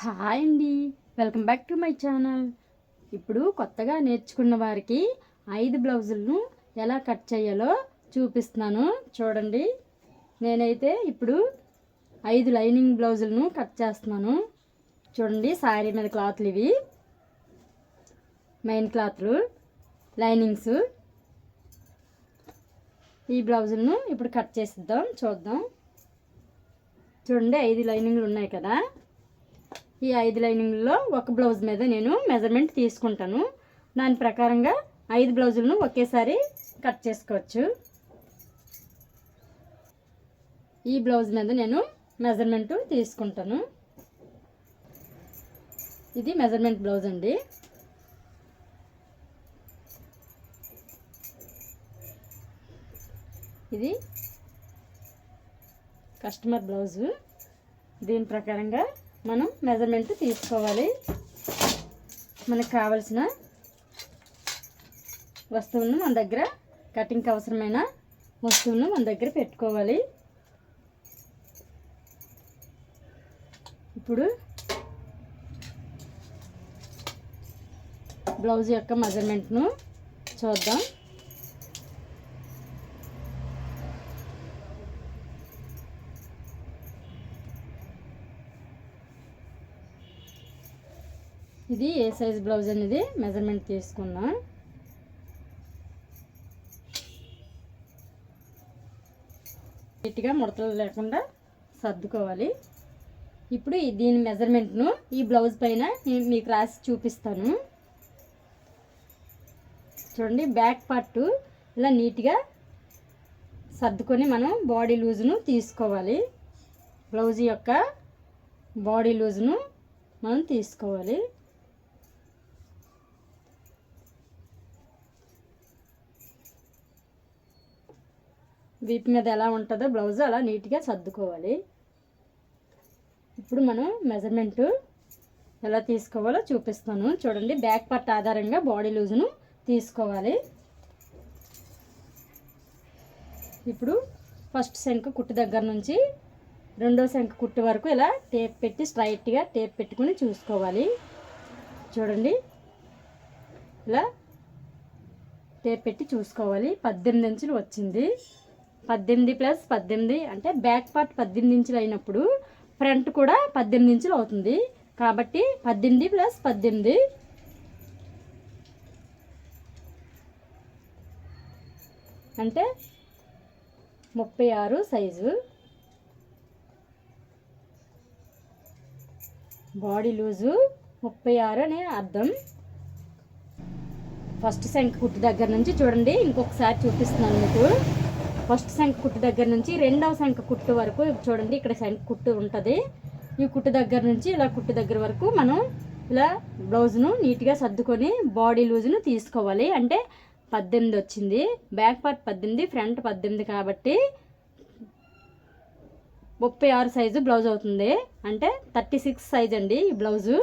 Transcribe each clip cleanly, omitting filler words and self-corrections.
Hi అండి, welcome back to my channel. ఇప్పుడు కొత్తగా నేర్చుకున్న వారికి 5 బ్లౌజులను ఎలా కట్ చేయాలో చూపిస్తున్నాను. చూడండి, నేనైతే ఇప్పుడు 5 లైనింగ్ బ్లౌజులను కట్ చేస్తున్నాను. చూడండి, శారీ మీద క్లాత్లు ఇవి, మెయిన్ క్లాత్లు, లైనింగ్స్. ఈ బ్లౌజులను ఇప్పుడు కట్ చేసిద్దాం, చూద్దాం. చూడండి, 5 లైనింగ్లు ఉన్నాయి కదా. ఈ 5 లైనింగ్లలో ఒక బ్లౌజ్ మీద నేను మెజర్మెంట్ తీసుకుంటాను. దాని ప్రకారంగా 5 బ్లౌజులను ఒకేసారి కట్ చేసుకోవచ్చు. ఈ బ్లౌజ్ మీద నేను మెజర్మెంట్ తీసుకుంటాను. ఇది మెజర్మెంట్ బ్లౌజ్ అండి. ఇది కస్టమర్ బ్లౌజు. దీని ప్రకారంగా మనం మెజర్మెంట్ తీసుకోవాలి. మనకు కావలసిన వస్తువులను మన దగ్గర, కటింగ్కి అవసరమైన వస్తువులను మన దగ్గర పెట్టుకోవాలి. ఇప్పుడు బ్లౌజ్ యొక్క మెజర్మెంట్ను చూద్దాం. ఇది ఏ సైజ్ బ్లౌజ్ అనేది మెజర్మెంట్ తీసుకున్నా. నీట్గా ముడతలు లేకుండా సర్దుకోవాలి. ఇప్పుడు దీని మెజర్మెంట్ను ఈ బ్లౌజ్ పైన నేను మీకు రాసి చూపిస్తాను. చూడండి, బ్యాక్ పార్ట్ ఇలా నీట్గా సర్దుకొని మనం బాడీ లూజును తీసుకోవాలి. బ్లౌజ్ యొక్క బాడీ లూజును మనం తీసుకోవాలి. వీపు మీద ఎలా ఉంటుందో బ్లౌజ్ అలా నీట్గా సర్దుకోవాలి. ఇప్పుడు మనం మెజర్మెంటు ఎలా తీసుకోవాలో చూపిస్తాను. చూడండి, బ్యాక్ పార్ట్ ఆధారంగా బాడీ లూజును తీసుకోవాలి. ఇప్పుడు ఫస్ట్ శంఖ కుట్టు దగ్గర నుంచి రెండో శంఖ కుట్టు వరకు ఇలా టేప్ పెట్టి స్ట్రైట్గా టేప్ పెట్టుకుని చూసుకోవాలి. చూడండి, ఇలా టేప్ పెట్టి చూసుకోవాలి. 18 ఇంచులు వచ్చింది. 18 + 18 అంటే బ్యాక్ పార్ట్ 18 ఇంచులు అయినప్పుడు ఫ్రంట్ కూడా 18 ఇంచులు అవుతుంది. కాబట్టి 18 + 18 అంటే 36 సైజు. బాడీ లూజు 36 అనే అర్థం. ఫస్ట్ శంఖ కుట్టు దగ్గర నుంచి చూడండి, ఇంకొకసారి చూపిస్తున్నాను మీకు. ఫస్ట్ శంఖ కుట్టు దగ్గర నుంచి రెండవ శంఖ కుట్టు వరకు చూడండి, ఇక్కడ శంఖ కుట్టు ఉంటుంది. ఈ కుట్టు దగ్గర నుంచి ఇలా కుట్టు దగ్గర వరకు మనం ఇలా బ్లౌజ్ను నీట్గా సర్దుకొని బాడీ లూజ్ను తీసుకోవాలి. అంటే 18 వచ్చింది. బ్యాక్ పార్ట్ 18, ఫ్రంట్ 18 కాబట్టి 36 సైజు బ్లౌజ్ అవుతుంది. అంటే 36 సైజ్ అండి ఈ బ్లౌజు.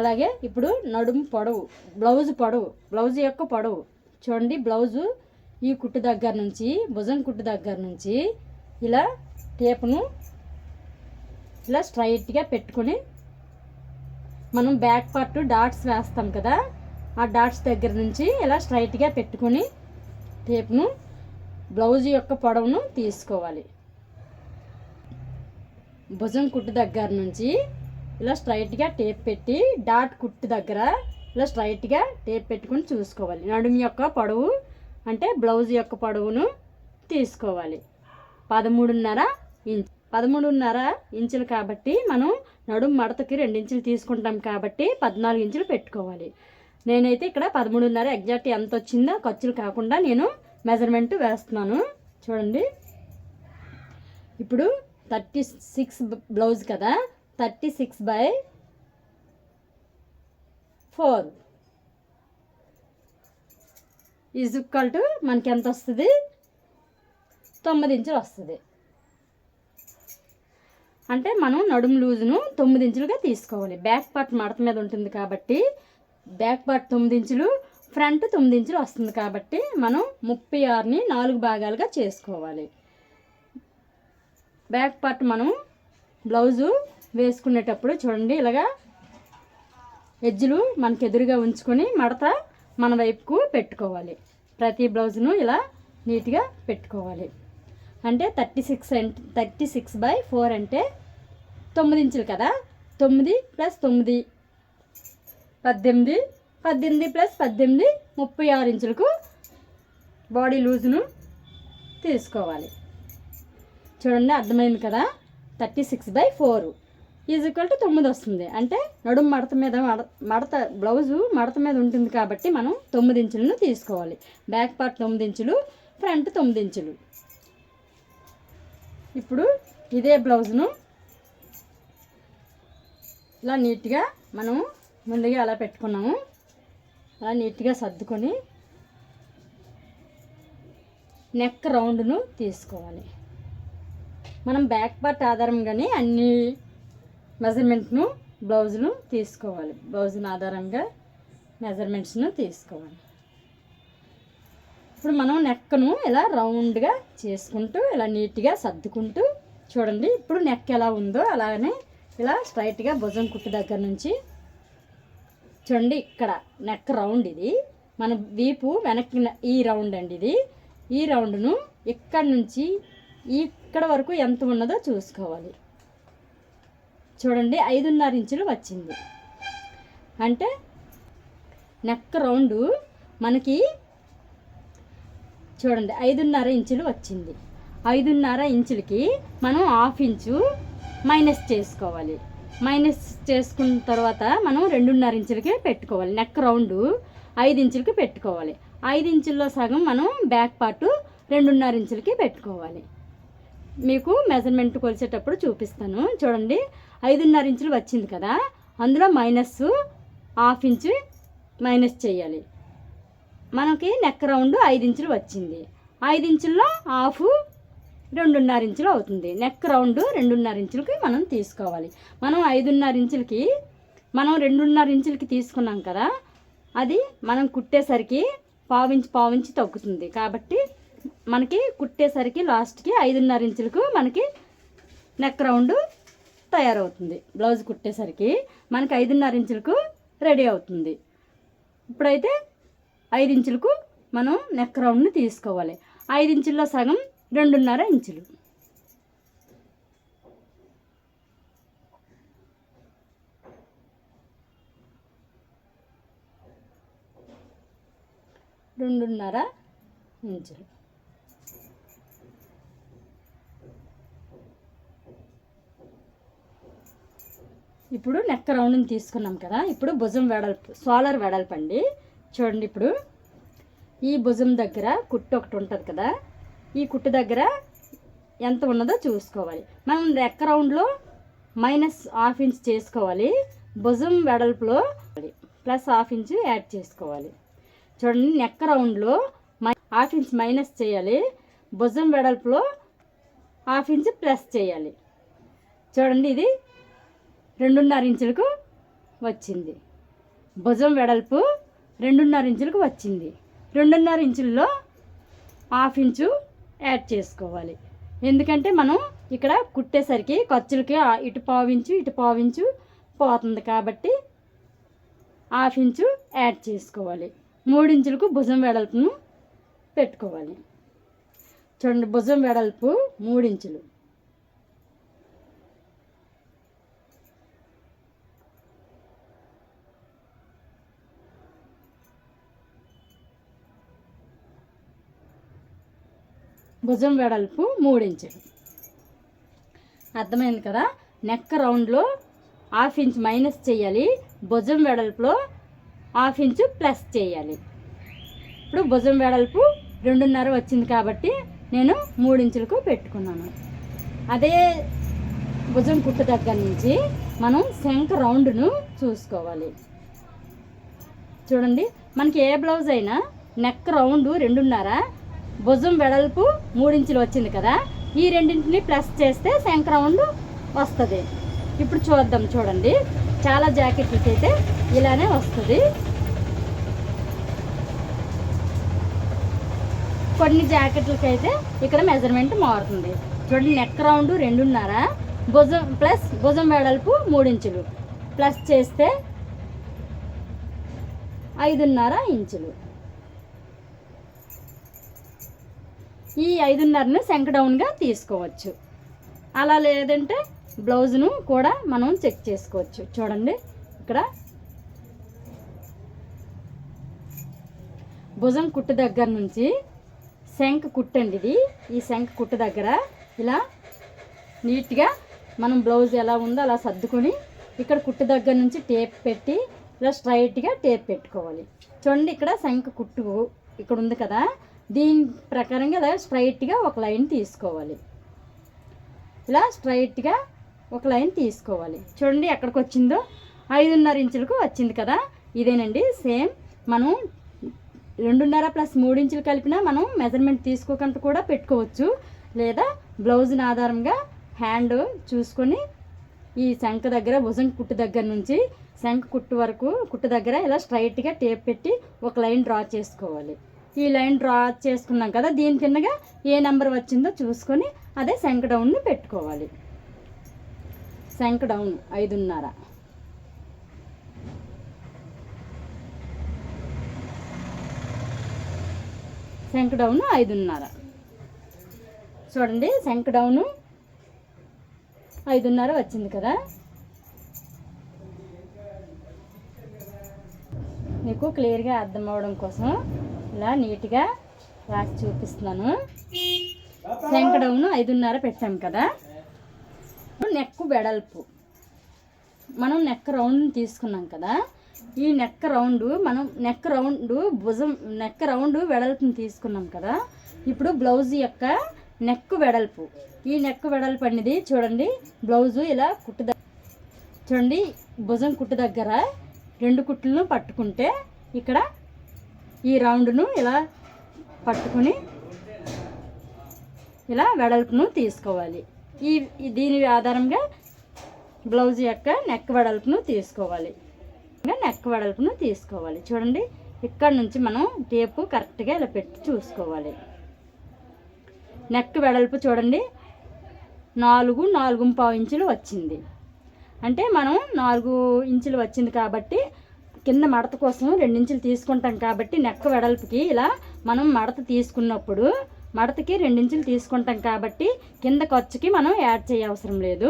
అలాగే ఇప్పుడు నడుము పొడవు, బ్లౌజ్ యొక్క పొడవు చూడండి. బ్లౌజు ఈ కుట్టు దగ్గర నుంచి, భుజం కుట్టు దగ్గర నుంచి ఇలా టేపును ఇలా స్ట్రైట్గా పెట్టుకొని మనం బ్యాక్ పార్ట్ డాట్స్ వేస్తాం కదా, ఆ డాట్స్ దగ్గర నుంచి ఇలా స్ట్రైట్గా పెట్టుకొని టేపును బ్లౌజ్ యొక్క పొడవును తీసుకోవాలి. భుజం కుట్టు దగ్గర నుంచి ఇలా స్ట్రైట్గా టేప్ పెట్టి డాట్ కుట్టు దగ్గర ఇలా స్ట్రైట్గా టేప్ పెట్టుకొని చూసుకోవాలి. నడుము యొక్క పొడవు అంటే బ్లౌజ్ యొక్క పొడవును తీసుకోవాలి. 13.5 ఇంచులు కాబట్టి మనం నడుము మడతకి 2 ఇంచులు తీసుకుంటాం కాబట్టి 14 ఇంచులు పెట్టుకోవాలి. నేనైతే ఇక్కడ 13.5 ఎగ్జాక్ట్ ఎంత వచ్చిందో ఖర్చులు కాకుండా నేను మెజర్మెంట్ వేస్తున్నాను. చూడండి, ఇప్పుడు 36 బ్లౌజ్ కదా, 36/4 ఈజ్ ఈక్వల్ టు మనకి ఎంత వస్తుంది? 9 ఇంచులు వస్తుంది. అంటే మనం నడుము లూజును 9 ఇంచులుగా తీసుకోవాలి. బ్యాక్ పార్ట్ మడత మీద ఉంటుంది కాబట్టి బ్యాక్ పార్ట్ 9 ఇంచులు, ఫ్రంట్ 9 ఇంచులు వస్తుంది కాబట్టి మనం 36ని 4 భాగాలుగా చేసుకోవాలి. బ్యాక్ పార్ట్ మనం బ్లౌజు వేసుకునేటప్పుడు చూడండి ఇలాగా ఎడ్జులు మనకు ఎదురుగా ఉంచుకొని మడత మన వైపుకు పెట్టుకోవాలి. ప్రతి బ్లౌజ్ను ఇలా నీట్గా పెట్టుకోవాలి. అంటే 36/4 అంటే 9 ఇంచులు కదా. 9 + 9 18, 18 + 18 36 ఇంచులకు బాడీ లూజ్ను తీసుకోవాలి. చూడండి అర్థమైంది కదా. 36/4 = 9 వస్తుంది. అంటే నడుము మడత మీద బ్లౌజు మడత మీద ఉంటుంది కాబట్టి మనం 9 ఇంచులను తీసుకోవాలి. బ్యాక్ పార్ట్ 9 ఇంచులు, ఫ్రంట్ 9 ఇంచులు. ఇప్పుడు ఇదే బ్లౌజ్ను ఇలా నీట్గా మనం ముందుగా అలా పెట్టుకున్నాము. అలా నీట్గా సర్దుకొని నెక్ రౌండ్ను తీసుకోవాలి. మనం బ్యాక్ పార్ట్ ఆధారంగానే అన్ని మెజర్మెంట్ను బ్లౌజ్ను తీసుకోవాలి. బ్లౌజ్ను ఆధారంగా మెజర్మెంట్స్ను తీసుకోవాలి. ఇప్పుడు మనం నెక్ను ఇలా రౌండ్గా చేసుకుంటూ ఇలా నీట్గా సర్దుకుంటూ చూడండి. ఇప్పుడు నెక్ ఎలా ఉందో అలాగనే ఇలా స్ట్రైట్గా భుజం కుట్టు దగ్గర నుంచి చూడండి. ఇక్కడ నెక్ రౌండ్, ఇది మన వీపు వెనక్కి ఈ రౌండ్ అండి. ఇది ఈ రౌండ్ను ఇక్కడ నుంచి ఇక్కడ వరకు ఎంత ఉన్నదో చూసుకోవాలి. చూడండి 5.5 ఇంచులు వచ్చింది. అంటే నెక్ రౌండ్ మనకి చూడండి 5.5 ఇంచులు వచ్చింది. 5.5 ఇంచులకి మనం 1/2 ఇంచు మైనస్ చేసుకోవాలి. మైనస్ చేసుకున్న తర్వాత మనం 2.5 ఇంచులకి పెట్టుకోవాలి. నెక్ రౌండ్ 5 ఇంచులకి పెట్టుకోవాలి. 5 ఇంచుల్లో సగం మనం బ్యాక్ పార్ట్ 2.5 ఇంచులకి పెట్టుకోవాలి. మీకు మెజర్మెంట్ కొలిచేటప్పుడు చూపిస్తాను. చూడండి 5.5 ఇంచులు వచ్చింది కదా, అందులో -1/2 ఇంచు మైనస్ చేయాలి. మనకి నెక్ రౌండ్ 5 ఇంచులు వచ్చింది. 5 ఇంచుల్లో హాఫ్ 2.5 ఇంచులు అవుతుంది. నెక్ రౌండ్ 2.5 ఇంచులకి మనం తీసుకోవాలి. మనం 5.5 ఇంచులకి మనం 2.5 ఇంచులకి తీసుకున్నాం కదా, అది మనం కుట్టేసరికి పావు ఇంచు తగ్గుతుంది. కాబట్టి మనకి కుట్టేసరికి లాస్ట్కి 5.5 ఇంచులకు మనకి నెక్ రౌండ్ తయారవుతుంది. బ్లౌజ్ కుట్టేసరికి మనకి 5.5 ఇంచులకు రెడీ అవుతుంది. ఇప్పుడైతే 5 ఇంచులకు మనం నెక్ రౌండ్ని తీసుకోవాలి. 5 ఇంచుల్లో సగం 2.5 ఇంచులు. ఇప్పుడు నెక్ రౌండ్ని తీసుకున్నాం కదా. ఇప్పుడు భుజం వెడల్పు, సోలర్ వెడల్పు అండి. చూడండి ఇప్పుడు ఈ భుజం దగ్గర కుట్టు ఒకటి ఉంటుంది కదా, ఈ కుట్టు దగ్గర ఎంత ఉన్నదో చూసుకోవాలి. మనం నెక్ రౌండ్లో -1/2 ఇంచ్ చేసుకోవాలి. భుజం వెడల్పులో +1/2 ఇంచ్ యాడ్ చేసుకోవాలి. చూడండి నెక్ రౌండ్లో 1/2 ఇంచ్ మైనస్ చేయాలి. భుజం వెడల్పులో 1/2 ఇంచ్ ప్లస్ చేయాలి. చూడండి ఇది 2.5 ఇంచులకు వచ్చింది. భుజం వెడల్పు 2.5 ఇంచులకు వచ్చింది. 2.5 ఇంచుల్లో 1/2 ఇంచు యాడ్ చేసుకోవాలి. ఎందుకంటే మనం ఇక్కడ కుట్టేసరికి ఖర్చులకి ఇటు పావు ఇంచు పోతుంది కాబట్టి 1/2 ఇంచు యాడ్ చేసుకోవాలి. 3 ఇంచులకు భుజం వెడల్పును పెట్టుకోవాలి. చూడండి భుజం వెడల్పు 3 ఇంచులు. భుజం వెడల్పు 3 ఇంచులు. అర్థమైంది కదా. నెక్ రౌండ్లో 1/2 ఇంచ్ మైనస్ చేయాలి. భుజం వెడల్పులో 1/2 ఇంచు ప్లస్ చేయాలి. ఇప్పుడు భుజం వెడల్పు 2.5 వచ్చింది కాబట్టి నేను 3 ఇంచులకు పెట్టుకున్నాను. అదే భుజం కుట్టు దగ్గర నుంచి మనం శంఖ రౌండ్ను చూసుకోవాలి. చూడండి మనకి ఏ బ్లౌజ్ అయినా నెక్ రౌండ్ 2.5, భుజం వెడల్పు 3 ఇంచులు వచ్చింది కదా, ఈ రెండింటిని ప్లస్ చేస్తే శంఖ రౌండ్ వస్తుంది. ఇప్పుడు చూద్దాం. చూడండి చాలా జాకెట్లకి అయితే ఇలానే వస్తుంది. కొన్ని జాకెట్లకి అయితే ఇక్కడ మెజర్మెంట్ మారుతుంది. చూడండి నెక్ రౌండ్ 2.5, భుజం వెడల్పు 3 ఇంచులు ప్లస్ చేస్తే 5.5 ఇంచులు. ఈ 5.5ను శంఖ డౌన్గా తీసుకోవచ్చు. అలా లేదంటే బ్లౌజ్ను కూడా మనం చెక్ చేసుకోవచ్చు. చూడండి ఇక్కడ భుజం కుట్టు దగ్గర నుంచి శంఖ కుట్టండి ఇది. ఈ శంఖ కుట్టు దగ్గర ఇలా నీట్గా మనం బ్లౌజ్ ఎలా ఉందో అలా సర్దుకొని ఇక్కడ కుట్టు దగ్గర నుంచి టేప్ పెట్టి ఇలా స్ట్రైట్గా టేప్ పెట్టుకోవాలి. చూడండి ఇక్కడ శంఖ కుట్టు ఇక్కడ ఉంది కదా, దీని ప్రకారంగా ఇలా స్ట్రైట్గా ఒక లైన్ తీసుకోవాలి. ఇలా స్ట్రైట్గా ఒక లైన్ తీసుకోవాలి. చూడండి ఎక్కడికి వచ్చిందో 5.5 ఇంచులకు వచ్చింది కదా, ఇదేనండి సేమ్. మనం 2.5 ప్లస్ 3 ఇంచులు కలిపినా మనం మెజర్మెంట్ తీసుకోకుండా కూడా పెట్టుకోవచ్చు. లేదా బ్లౌజ్ని ఆధారంగా హ్యాండ్ చూసుకొని ఈ శంఖ దగ్గర భుజం కుట్టు దగ్గర నుంచి శంఖ కుట్టు వరకు కుట్టు దగ్గర ఇలా స్ట్రైట్గా టేప్ పెట్టి ఒక లైన్ డ్రా చేసుకోవాలి. ఈ లైన్ డ్రా చేసుకున్నాం కదా, దీని కిందగా ఏ నెంబర్ వచ్చిందో చూసుకొని అదే శంఖ డౌన్ని పెట్టుకోవాలి. శంఖ డౌన్ 5.5. శంఖ డౌన్ 5.5. చూడండి శంఖ డౌను 5.5 వచ్చింది కదా. మీకు క్లియర్గా అర్థం అవ్వడం కోసం ఇలా నీట్గా రాసి చూపిస్తున్నాను. శంఖ డౌన్ 5.5 పెట్టాం కదా. నెక్ వెడల్పు మనం నెక్ రౌండ్ తీసుకున్నాం కదా, ఈ నెక్ రౌండ్ మనం నెక్ రౌండ్ వెడల్పుని తీసుకున్నాం కదా. ఇప్పుడు బ్లౌజ్ యొక్క నెక్ వెడల్పు, ఈ నెక్ వెడల్పు అనేది చూడండి బ్లౌజు ఇలా చూడండి భుజం కుట్టు దగ్గర 2 కుట్లను పట్టుకుంటే ఇక్కడ ఈ రౌండ్ను ఇలా పట్టుకుని ఇలా వెడల్పును తీసుకోవాలి. దీని ఆధారంగా బ్లౌజ్ యొక్క నెక్ వెడల్పును తీసుకోవాలి. చూడండి ఇక్కడ నుంచి మనం టేపు కరెక్ట్గా ఇలా పెట్టి చూసుకోవాలి. నెక్ వెడల్పు చూడండి 4.5 ఇంచులు వచ్చింది. అంటే మనం 4 ఇంచులు వచ్చింది కాబట్టి కింద మడత కోసం 2 ఇంచులు తీసుకుంటాం కాబట్టి నెక్ వెడల్పుకి ఇలా మనం మడత తీసుకున్నప్పుడు మడతకి 2 ఇంచులు తీసుకుంటాం కాబట్టి కింద ఖర్చుకి మనం యాడ్ చేయవసరం లేదు.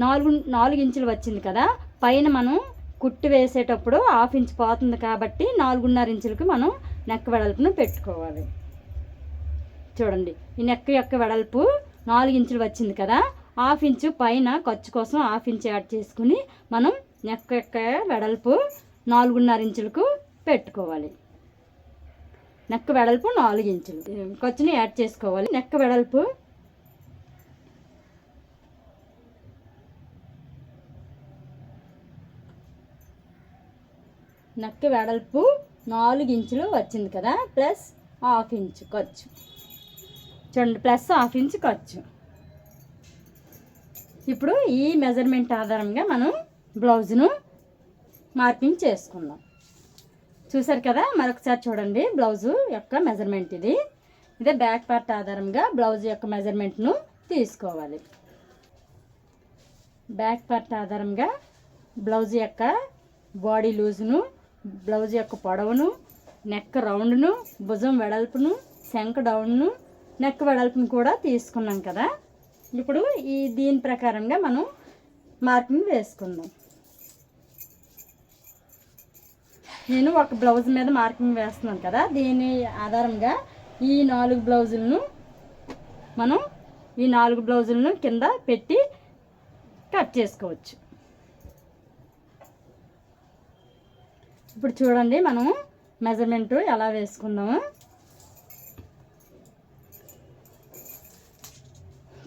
4 ఇంచులు వచ్చింది కదా, పైన మనం కుట్టు వేసేటప్పుడు 1/2 ఇంచు పోతుంది కాబట్టి 4.5 ఇంచులకు మనం నెక్ వెడల్పును పెట్టుకోవాలి. చూడండి ఈ నెక్ యొక్క వెడల్పు 4 ఇంచులు వచ్చింది కదా, 1/2 ఇంచు పైన ఖర్చు కోసం 1/2 ఇంచు యాడ్ చేసుకుని మనం నెక్ యొక్క వెడల్పు 4.5 ఇంచులకు పెట్టుకోవాలి. నెక్ వెడల్పు 4 ఇంచులు ఖర్చుని యాడ్ చేసుకోవాలి. నెక్ వెడల్పు నెక్ వెడల్పు 4 ఇంచులు వచ్చింది కదా, ప్లస్ 1/2 ఇంచు ఖర్చు. చూడండి ప్లస్ 1/2 ఇంచు ఖర్చు. ఇప్పుడు ఈ మెజర్మెంట్ ఆధారంగా మనం బ్లౌజ్ను మార్కింగ్ చేసుకుందాం. చూసారు కదా, మరొకసారి చూడండి బ్లౌజు యొక్క మెజర్మెంట్ ఇదే బ్యాక్ పార్ట్ ఆధారంగా బ్లౌజ్ యొక్క మెజర్మెంట్ను తీసుకోవాలి. బ్యాక్ పార్ట్ ఆధారంగా బ్లౌజ్ యొక్క బాడీ లూజును, బ్లౌజ్ యొక్క పొడవును, నెక్ రౌండ్ను, భుజం వెడల్పును, శంఖ డౌన్ను, నెక్ వెడల్పును కూడా తీసుకున్నాం కదా. ఇప్పుడు దీని ప్రకారంగా మనం మార్కింగ్ వేసుకుందాం. నేను ఒక బ్లౌజ్ మీద మార్కింగ్ వేస్తున్నాను కదా, దీని ఆధారంగా ఈ 4 బ్లౌజులను మనం ఈ 4 బ్లౌజులను కింద పెట్టి కట్ చేసుకోవచ్చు. ఇప్పుడు చూడండి మనం మెజర్మెంట్ ఎలా వేసుకుందాము.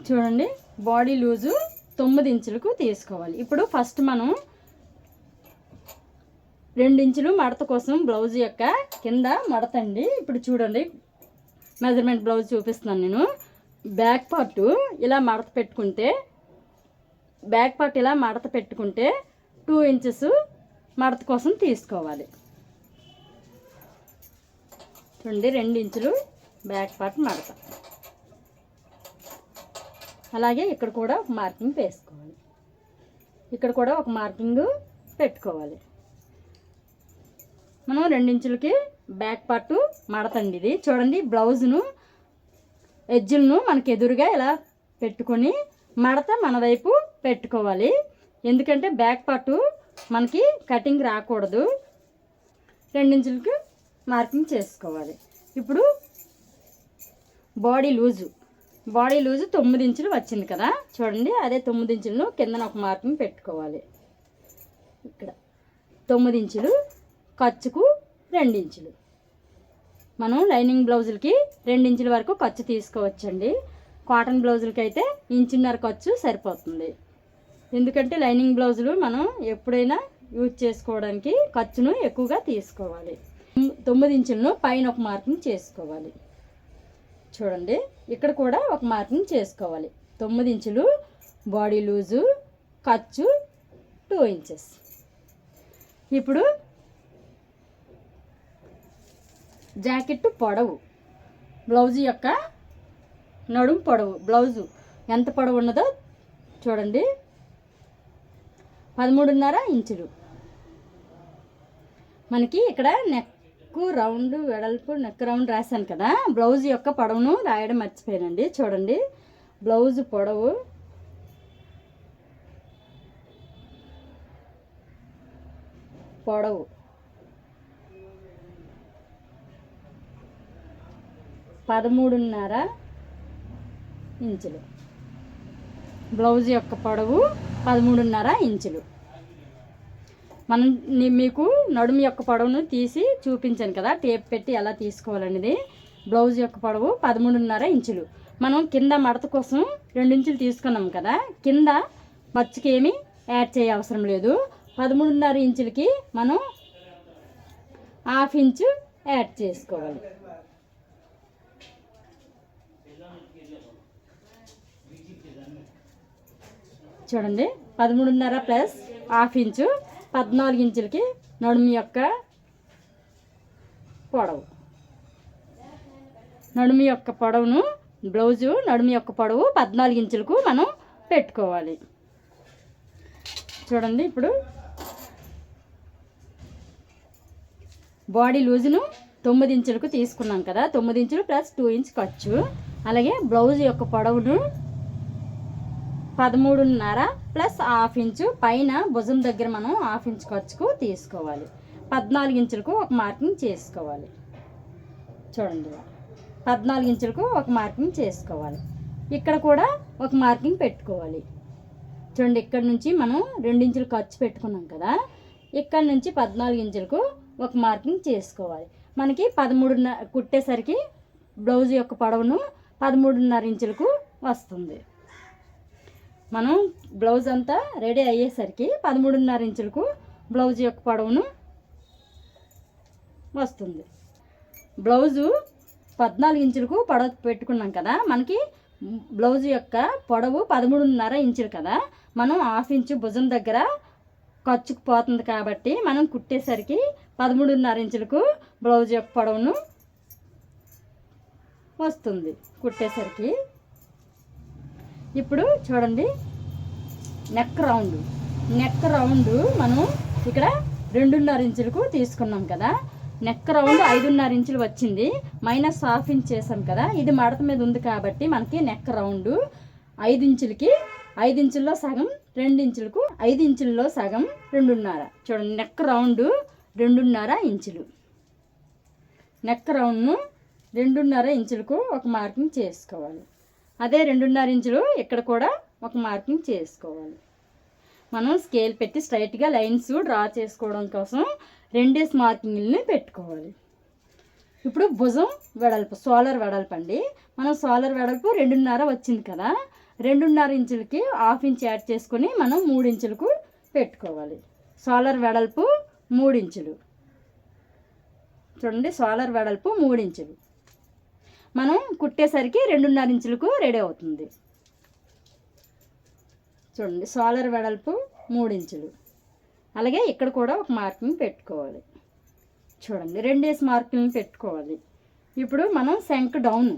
చూడండి బాడీ లూజు 9 ఇంచులకు తీసుకోవాలి. ఇప్పుడు ఫస్ట్ మనం 2 ఇంచులు మడత కోసం బ్లౌజ్ యొక్క కింద మడతండి. ఇప్పుడు చూడండి మెజర్మెంట్ బ్లౌజ్ చూపిస్తున్నాను నేను. బ్యాక్ పార్ట్ ఇలా మడత పెట్టుకుంటే 2 ఇంచెస్ మడత కోసం తీసుకోవాలి. చూడండి 2 ఇంచులు బ్యాక్ పార్ట్ మడత. అలాగే ఇక్కడ కూడా ఒక మార్కింగ్ వేసుకోవాలి. ఇక్కడ కూడా ఒక మార్కింగ్ పెట్టుకోవాలి. మనం 2 ఇంచులకి బ్యాక్ పార్ట్ మడతండి ఇది. చూడండి, బ్లౌజ్ను ఎడ్జులను మనకి ఎదురుగా ఇలా పెట్టుకొని మడత మన వైపు పెట్టుకోవాలి. ఎందుకంటే బ్యాక్ పార్ట్ మనకి కటింగ్ రాకూడదు. 2 ఇంచులకి మార్కింగ్ చేసుకోవాలి. ఇప్పుడు బాడీ లూజు 9 ఇంచులు వచ్చింది కదా, చూడండి. అదే 9 ఇంచులను కిందన ఒక మార్కింగ్ పెట్టుకోవాలి. ఇక్కడ 9 ఇంచులు, ఖర్చుకు 2 ఇంచులు. మనం లైనింగ్ బ్లౌజులకి 2 ఇంచుల వరకు ఖర్చు తీసుకోవచ్చండి. కాటన్ బ్లౌజులకి అయితే 1.5 ఇంచుల ఖర్చు సరిపోతుంది. ఎందుకంటే లైనింగ్ బ్లౌజులు మనం ఎప్పుడైనా యూజ్ చేసుకోవడానికి ఖర్చును ఎక్కువగా తీసుకోవాలి. 9 ఇంచులను పైన ఒక మార్కింగ్ చేసుకోవాలి. చూడండి, ఇక్కడ కూడా ఒక మార్కింగ్ చేసుకోవాలి. 9 ఇంచులు బాడీ లూజు, ఖర్చు 2 ఇంచెస్. ఇప్పుడు జాకెట్ పొడవు, బ్లౌజ్ యొక్క నడుము పొడవు, బ్లౌజు ఎంత పొడవు ఉన్నదో చూడండి. 13.5 ఇంచులు. మనకి ఇక్కడ నెక్ రౌండ్ వెడల్పు, నెక్ రౌండ్ రాశాను కదా. బ్లౌజ్ యొక్క పొడవును రాయడం మర్చిపోయానండి. చూడండి, బ్లౌజ్ పొడవు 13.5 ఇంచులు. బ్లౌజ్ యొక్క పొడవు 13.5 ఇంచులు. మీకు నడుము యొక్క పొడవును తీసి చూపించాను కదా, టేప్ పెట్టి ఎలా తీసుకోవాలనేది. బ్లౌజ్ యొక్క పొడవు 13.5 ఇంచులు. మనం కింద మడత కోసం 2 ఇంచులు తీసుకున్నాం కదా, కింద మచ్చుకి ఏమీ యాడ్ చేయ అవసరం లేదు. 13.5 ఇంచులకి మనం 1/2 ఇంచు యాడ్ చేసుకోవాలి. చూడండి, 13.5 ప్లస్ 1/2 ఇంచు 14 ఇంచులకి నడుము యొక్క పొడవు. నడుము యొక్క పొడవును, బ్లౌజు నడుము యొక్క పొడవు 14 ఇంచులకు మనం పెట్టుకోవాలి. చూడండి, ఇప్పుడు బాడీ లూజును 9 ఇంచులకు తీసుకున్నాం కదా, 9 ఇంచులు ప్లస్ 2 ఇంచ్ ఖర్చు. అలాగే బ్లౌజ్ యొక్క పొడవును 13.5 ప్లస్ 1/2 ఇంచు పైన భుజం దగ్గర మనం 1/2 ఇంచు ఖర్చుకు తీసుకోవాలి. 14 ఇంచులకు ఒక మార్కింగ్ చేసుకోవాలి. చూడండి, 14 ఇంచులకు ఒక మార్కింగ్ చేసుకోవాలి. ఇక్కడ కూడా ఒక మార్కింగ్ పెట్టుకోవాలి. చూడండి, ఇక్కడ నుంచి మనం 2 ఇంచులు ఖర్చు పెట్టుకున్నాం కదా, ఇక్కడ నుంచి 14 ఇంచులకు ఒక మార్కింగ్ చేసుకోవాలి. మనకి 13.5 కుట్టేసరికి బ్లౌజ్ యొక్క పొడవును 13.5 ఇంచులకు వస్తుంది. మనం బ్లౌజ్ అంతా రెడీ అయ్యేసరికి 13.5 ఇంచులకు బ్లౌజ్ యొక్క పొడవును వస్తుంది. బ్లౌజు 14 ఇంచులకు పొడవు పెట్టుకున్నాం కదా, మనకి బ్లౌజ్ యొక్క పొడవు 13.5 ఇంచులు కదా, మనం 1/2 ఇంచు భుజం దగ్గర ఖర్చుకు పోతుంది కాబట్టి మనం కుట్టేసరికి 13.5 ఇంచులకు బ్లౌజ్ యొక్క పొడవును వస్తుంది కుట్టేసరికి. ఇప్పుడు చూడండి, నెక్ రౌండ్ మనం ఇక్కడ 2.5 ఇంచులకు తీసుకున్నాం కదా, నెక్ రౌండ్ 5.5 ఇంచులు వచ్చింది, మైనస్ 1/2 ఇంచ్ చేసాం కదా. ఇది మడత మీద ఉంది కాబట్టి మనకి నెక్ రౌండ్ 5 ఇంచులకి 5 ఇంచుల్లో సగం 2 ఇంచులకు 5 ఇంచుల్లో సగం 2.5. చూడండి, నెక్ రౌండ్ 2.5 ఇంచులు. నెక్ రౌండ్ను 2.5 ఇంచులకు ఒక మార్కింగ్ చేసుకోవాలి. అదే 2.5 ఇంచులు ఇక్కడ కూడా ఒక మార్కింగ్ చేసుకోవాలి. మనం స్కేల్ పెట్టి స్ట్రైట్గా లైన్స్ డ్రా చేసుకోవడం కోసం 2 మార్కింగ్ని పెట్టుకోవాలి. ఇప్పుడు భుజం వెడల్పు, షోల్డర్ వెడల్పు అండి. మనం షోల్డర్ వెడల్పు 2.5 వచ్చింది కదా, 2.5 ఇంచులకి 1/2 ఇంచ్ యాడ్ చేసుకొని మనం 3 ఇంచులకు పెట్టుకోవాలి. షోల్డర్ వెడల్పు 3 ఇంచులు. చూడండి, షోల్డర్ వెడల్పు 3 ఇంచులు. మనం కుట్టేసరికి 2.5 ఇంచులకు రెడీ అవుతుంది. చూడండి, షోల్డర్ వెడల్పు 3 ఇంచులు. అలాగే ఇక్కడ కూడా ఒక మార్కింగ్ పెట్టుకోవాలి. చూడండి, 2 మార్కింగ్ పెట్టుకోవాలి. ఇప్పుడు మనం శంక్ డౌన్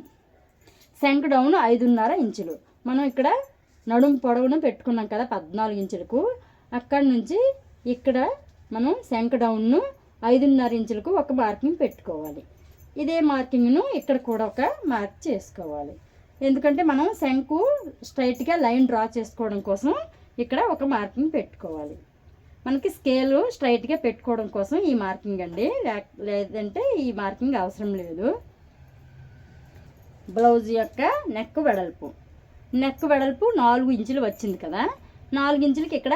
5.5 ఇంచులు. మనం ఇక్కడ నడుము పొడవును పెట్టుకున్నాం కదా 14 ఇంచులకు, అక్కడి నుంచి ఇక్కడ మనం శంఖ డౌన్ను 5.5 ఇంచులకు ఒక మార్కింగ్ పెట్టుకోవాలి. ఇదే మార్కింగ్ను ఇక్కడ కూడా ఒక మార్క్ చేసుకోవాలి. ఎందుకంటే మనం శంకు స్ట్రైట్గా లైన్ డ్రా చేసుకోవడం కోసం ఇక్కడ ఒక మార్కింగ్ పెట్టుకోవాలి. మనకి స్కేలు స్ట్రైట్గా పెట్టుకోవడం కోసం ఈ మార్కింగ్ అండి, లేదంటే ఈ మార్కింగ్ అవసరం లేదు. బ్లౌజ్ యొక్క నెక్ వెడల్పు 4 ఇంచులు వచ్చింది కదా, 4 ఇంచులకి ఇక్కడ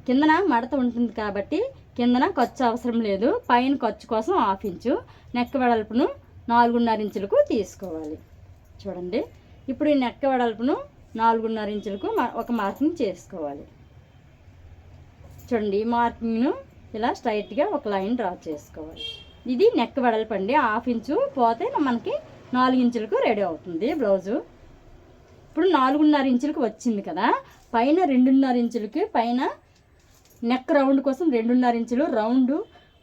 కిందన మడత ఉంటుంది కాబట్టి కిందన ఖర్చు అవసరం లేదు. పైన ఖర్చు కోసం 1/2 ఇంచు నెక్ వెడల్పును 4.5 ఇంచులకు తీసుకోవాలి. చూడండి, ఇప్పుడు ఈ నెక్ వెడల్పును 4.5 ఇంచులకు ఒక మార్కింగ్ చేసుకోవాలి. చూడండి, ఈ మార్కింగ్ను ఇలా స్ట్రైట్గా ఒక లైన్ డ్రా చేసుకోవాలి. ఇది నెక్ వెడల్పు అండి. 1/2 ఇంచు పోతే మనకి 4 ఇంచులకు రెడీ అవుతుంది బ్లౌజు. ఇప్పుడు 4.5 ఇంచులకు వచ్చింది కదా, పైన 2.5 ఇంచులకి పైన నెక్ రౌండ్ కోసం 2.5 ఇంచులు రౌండ్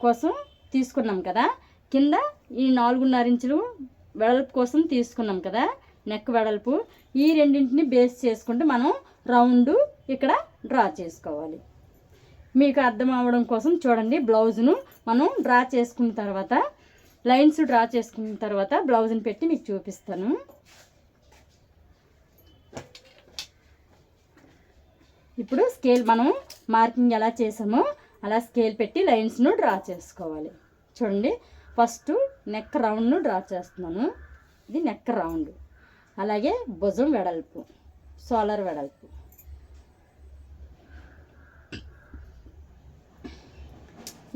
కోసం తీసుకున్నాం కదా, కింద ఈ 4.5 ఇంచులు వెడల్పు కోసం తీసుకున్నాం కదా నెక్ వెడల్పు. ఈ రెండింటిని బేస్ చేసుకుంటూ మనం రౌండ్ ఇక్కడ డ్రా చేసుకోవాలి. మీకు అర్థం అవ్వడం కోసం చూడండి, బ్లౌజ్ను మనం డ్రా చేసుకున్న తర్వాత లైన్స్ డ్రా చేసుకున్న తర్వాత బ్లౌజ్ని పెట్టి మీకు చూపిస్తాను. ఇప్పుడు స్కేల్ మనం మార్కింగ్ ఎలా చేసామో అలా స్కేల్ పెట్టి లైన్స్ను డ్రా చేసుకోవాలి. చూడండి, ఫస్ట్ నెక్ రౌండ్ను డ్రా చేస్తున్నాను. ఇది నెక్ రౌండ్. అలాగే భుజం వెడల్పు, షోల్డర్ వెడల్పు,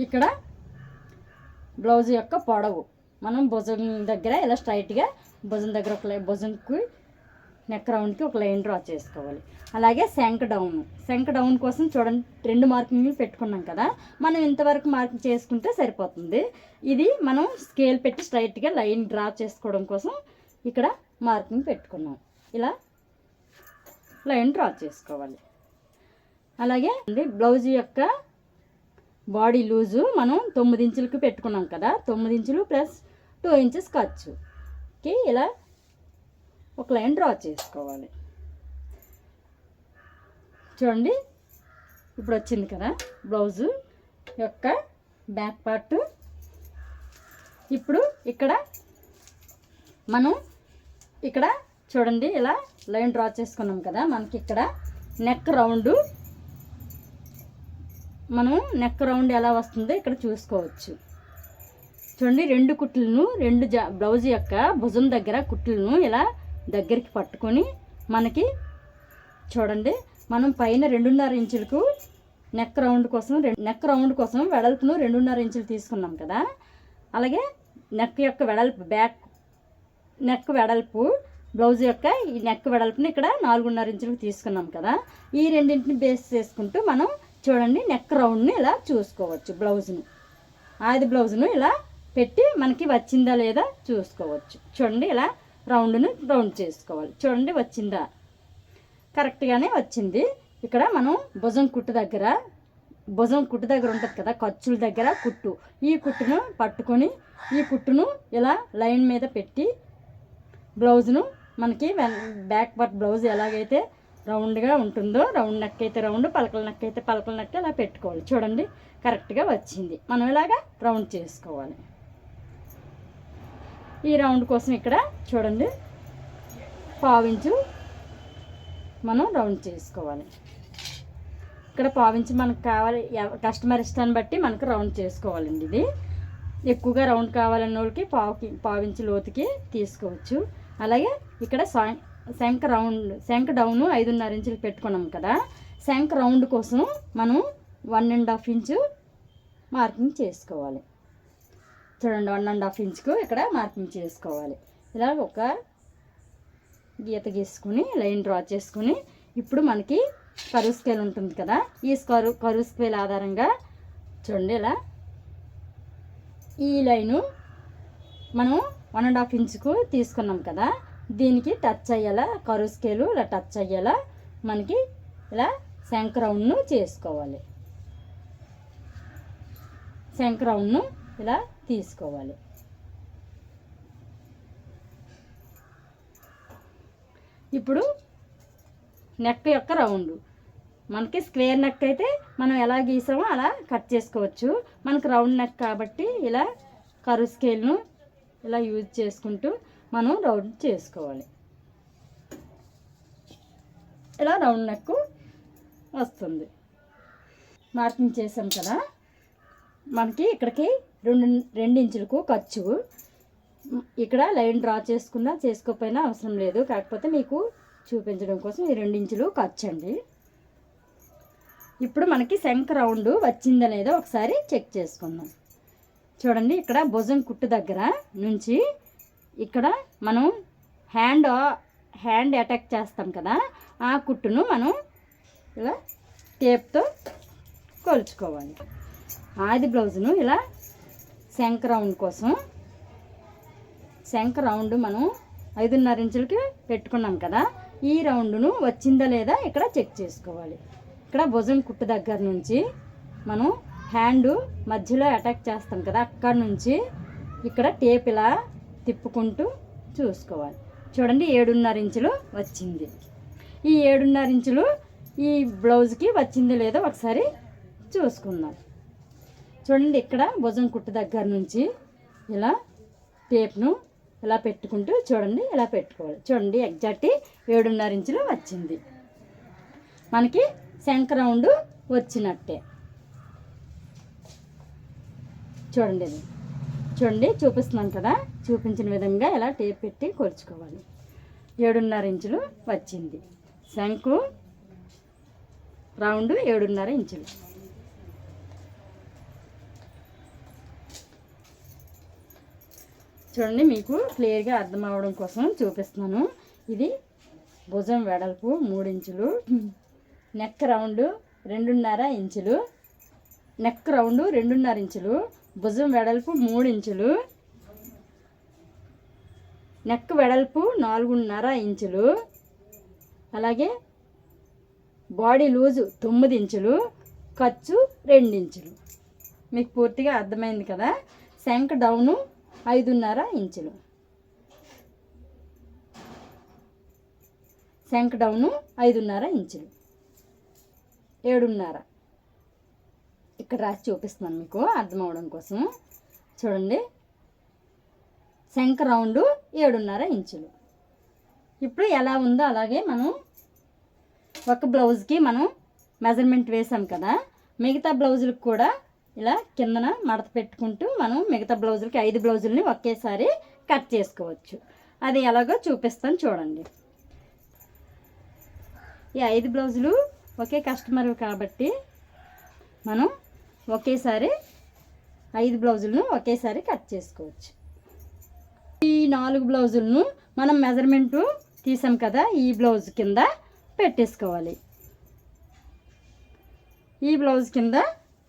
ఇక్కడ బ్లౌజ్ యొక్క పొడవు మనం భుజం దగ్గర ఇలా స్ట్రైట్గా భుజం దగ్గర భుజంకి నెక్ రౌండ్కి ఒక లైన్ డ్రా చేసుకోవాలి. అలాగే శంఖ డౌన్ కోసం చూడండి 2 మార్కింగ్లు పెట్టుకున్నాం కదా, మనం ఇంతవరకు మార్కింగ్ చేసుకుంటే సరిపోతుంది. ఇది మనం స్కేల్ పెట్టి స్ట్రైట్గా లైన్ డ్రా చేసుకోవడం కోసం ఇక్కడ మార్కింగ్ పెట్టుకున్నాం. ఇలా లైన్ డ్రా చేసుకోవాలి. అలాగే బ్లౌజ్ యొక్క బాడీ లూజు మనం 9 ఇంచులకు పెట్టుకున్నాం కదా, 9 ఇంచులు ప్లస్ 2 ఇంచెస్ ఖర్చుకి ఇలా ఒక లైన్ డ్రా చేసుకోవాలి. చూడండి, ఇప్పుడు వచ్చింది కదా బ్లౌజు యొక్క బ్యాక్ పార్ట్. ఇప్పుడు ఇక్కడ మనం ఇక్కడ చూడండి ఇలా లైన్ డ్రా చేసుకున్నాం కదా, మనకి ఇక్కడ నెక్ రౌండ్ మనం నెక్ రౌండ్ ఎలా వస్తుందో ఇక్కడ చూసుకోవచ్చు. చూడండి, 2 కుట్లను బ్లౌజ్ యొక్క భుజం దగ్గర కుట్లను ఇలా దగ్గరికి పట్టుకొని మనకి చూడండి మనం పైన 2.5 ఇంచులకు నెక్ రౌండ్ కోసం వెడల్పును 2.5 ఇంచులు తీసుకున్నాం కదా, అలాగే నెక్ యొక్క వెడల్పు నెక్ వెడల్పు బ్లౌజ్ యొక్క ఈ నెక్ వెడల్పుని ఇక్కడ 4.5 ఇంచులకు తీసుకున్నాం కదా, ఈ రెండింటిని బేస్ చేసుకుంటూ మనం చూడండి నెక్ రౌండ్ని ఇలా చూసుకోవచ్చు. ఆది బ్లౌజ్ను ఇలా పెట్టి మనకి వచ్చిందా లేదా చూసుకోవచ్చు. చూడండి, ఇలా రౌండ్ చేసుకోవాలి. చూడండి, వచ్చిందా, కరెక్ట్గానే వచ్చింది. ఇక్కడ మనం భుజం కుట్టు దగ్గర ఉంటుంది కదా ఖర్చుల దగ్గర కుట్టు, ఈ కుట్టును పట్టుకొని ఈ కుట్టును ఇలా లైన్ మీద పెట్టి బ్లౌజ్ను మనకి బ్యాక్ పార్ట్ బ్లౌజ్ ఎలాగైతే రౌండ్గా ఉంటుందో, రౌండ్ నెక్ అయితే రౌండ్, పలకల నెక్ అయితే పలకల నెక్ ఇలా పెట్టుకోవాలి. చూడండి, కరెక్ట్గా వచ్చింది. మనం ఇలాగా రౌండ్ చేసుకోవాలి. ఈ రౌండ్ కోసం ఇక్కడ చూడండి 1/2 ఇంచు మనం రౌండ్ చేసుకోవాలి. ఇక్కడ 1/2 ఇంచు మనకు కావాలి, కస్టమర్ ఇష్టాన్ని బట్టి మనకు రౌండ్ చేసుకోవాలండి. ఇది ఎక్కువగా రౌండ్ కావాలన్న వాళ్ళకి 1/2 ఇంచు లోతుకి తీసుకోవచ్చు. అలాగే ఇక్కడ శంఖ డౌను 5.5 ఇంచులు పెట్టుకున్నాం కదా, శంఖ రౌండ్ కోసం మనం 1.5 ఇంచు మార్కింగ్ చేసుకోవాలి. చూడండి, 1.5 ఇంచుకు ఇక్కడ మార్కింగ్ చేసుకోవాలి. ఇలా ఒక గీత గీసుకుని లైన్ డ్రా చేసుకుని ఇప్పుడు మనకి కరువు స్కేల్ ఉంటుంది కదా, ఈ కరువు స్కేల్ ఆధారంగా చూడండి ఇలా ఈ లైను మనం 1.5 ఇంచుకు తీసుకున్నాం కదా, దీనికి టచ్ అయ్యేలా కరువు స్కేలు ఇలా టచ్ అయ్యేలా మనకి ఇలా శంఖ రౌండ్ను చేసుకోవాలి. శంఖ రౌండ్ను ఇలా తీసుకోవాలి. ఇప్పుడు నెక్ యొక్క రౌండ్, మనకి స్క్వేర్ నెక్ అయితే మనం ఎలా గీసామో అలా కట్ చేసుకోవచ్చు. మనకు రౌండ్ నెక్ కాబట్టి ఇలా కరువు స్కేల్ను ఇలా యూజ్ చేసుకుంటూ మనం రౌండ్ చేసుకోవాలి. ఇలా రౌండ్ నెక్ వస్తుంది. మార్కింగ్ చేసాం కదా, మనకి ఇక్కడికి 2 ఇంచులకు ఖర్చు. ఇక్కడ లైన్ డ్రా చేసుకున్నా చేసుకోకపోయినా అవసరం లేదు, కాకపోతే మీకు చూపించడం కోసం ఈ 2 ఇంచులు ఖర్చు అండి. ఇప్పుడు మనకి శంఖ రౌండ్ వచ్చిందా లేదో ఒకసారి చెక్ చేసుకుందాం. చూడండి, ఇక్కడ భుజం కుట్టు దగ్గర నుంచి ఇక్కడ మనం హ్యాండ్ అటాక్ చేస్తాం కదా, ఆ కుట్టును మనం ఇలా టేప్తో కొలుచుకోవాలి. ఆది బ్లౌజ్ను ఇలా శంఖ రౌండ్ కోసం శంఖ రౌండ్ మనం 5.5 ఇంచులకి పెట్టుకున్నాం కదా, ఈ రౌండ్ను వచ్చిందా లేదా ఇక్కడ చెక్ చేసుకోవాలి. ఇక్కడ భుజం కుట్టు దగ్గర నుంచి మనం హ్యాండ్ మధ్యలో అటాక్ చేస్తాం కదా, అక్కడ నుంచి ఇక్కడ టేప్ ఇలా తిప్పుకుంటూ చూసుకోవాలి. చూడండి, 7.5 ఇంచులు వచ్చింది. ఈ 7.5 ఇంచులు ఈ బ్లౌజ్కి వచ్చింది లేదో ఒకసారి చూసుకుందాం. చూడండి, ఇక్కడ భుజం కుట్టు దగ్గర నుంచి ఇలా టేప్ను ఇలా పెట్టుకుంటూ చూడండి ఇలా పెట్టుకోవాలి. చూడండి, ఎగ్జాక్ట్ 7.5 ఇంచులు వచ్చింది. మనకి శంఖ రౌండ్ వచ్చినట్టే. చూడండి, ఇది చూడండి చూపిస్తున్నాను కదా, చూపించిన విధంగా ఇలా టేప్ పెట్టి కొలుచుకోవాలి. 7.5 ఇంచులు వచ్చింది. శంఖు రౌండ్ 7.5 ఇంచులు. చూడండి, మీకు క్లియర్గా అర్థం అవడం కోసం చూపిస్తున్నాను. ఇది భుజం వెడల్పు 3 ఇంచులు, నెక్ రౌండ్ 2.5 ఇంచులు, నెక్ రౌండ్ 2.5 ఇంచులు, భుజం వెడల్పు 3 ఇంచులు, నెక్ వెడల్పు 4.5 ఇంచులు, అలాగే బాడీ లూజు 9 ఇంచులు, ఖర్చు 2 ఇంచులు. మీకు పూర్తిగా అర్థమైంది కదా. శంఖ డౌను 5.5 ఇంచులు, శంఖ డౌను 5.5 ఇంచులు, 7.5 ఇక్కడ రాసి చూపిస్తున్నాను మీకు అర్థం అవడం కోసం. చూడండి, శంఖ రౌండ్ 7.5 ఇంచులు. ఇప్పుడు ఎలా ఉందో అలాగే మనం ఒక బ్లౌజ్కి మనం మెజర్మెంట్ వేసాం కదా, మిగతా బ్లౌజులకు కూడా ఇలా కిందన మడత పెట్టుకుంటూ మనం మిగతా బ్లౌజులకి 5 బ్లౌజులని ఒకేసారి కట్ చేసుకోవచ్చు. అది ఎలాగో చూపిస్తాను చూడండి. ఈ 5 బ్లౌజులు ఒకే కస్టమర్ కాబట్టి మనం ఒకేసారి 5 బ్లౌజులను ఒకేసారి కట్ చేసుకోవచ్చు. ఈ 4 బ్లౌజులను మనం మెజర్మెంటు తీసాం కదా, ఈ బ్లౌజ్ కింద పెట్టేసుకోవాలి. ఈ బ్లౌజ్ కింద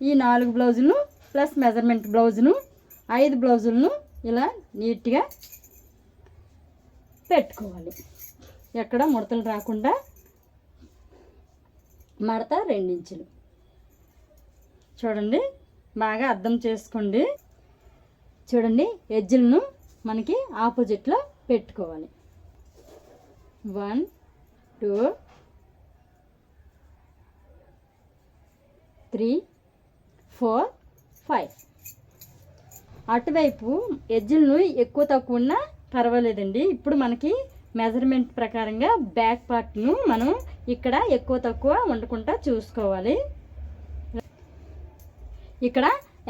ఈ 4 బ్లౌజులను ప్లస్ మెజర్మెంట్ బ్లౌజును 5 బ్లౌజులను ఇలా నీట్గా పెట్టుకోవాలి. ఎక్కడ ముడతలు రాకుండా మడత 2 ఇంచులు. చూడండి, బాగా అర్థం చేసుకోండి. చూడండి, ఎడ్జ్లను మనకి ఆపోజిట్లో పెట్టుకోవాలి. 1 2 3 4 5. అటువైపు ఎడ్జ్లను ఎక్కువ తక్కువ ఉన్నా పర్వాలేదండి. ఇప్పుడు మనకి మెజర్మెంట్ ప్రకారంగా బ్యాక్ పార్ట్ను మనం ఇక్కడ ఎక్కువ తక్కువ ఉండకుండా చూసుకోవాలి. ఇక్కడ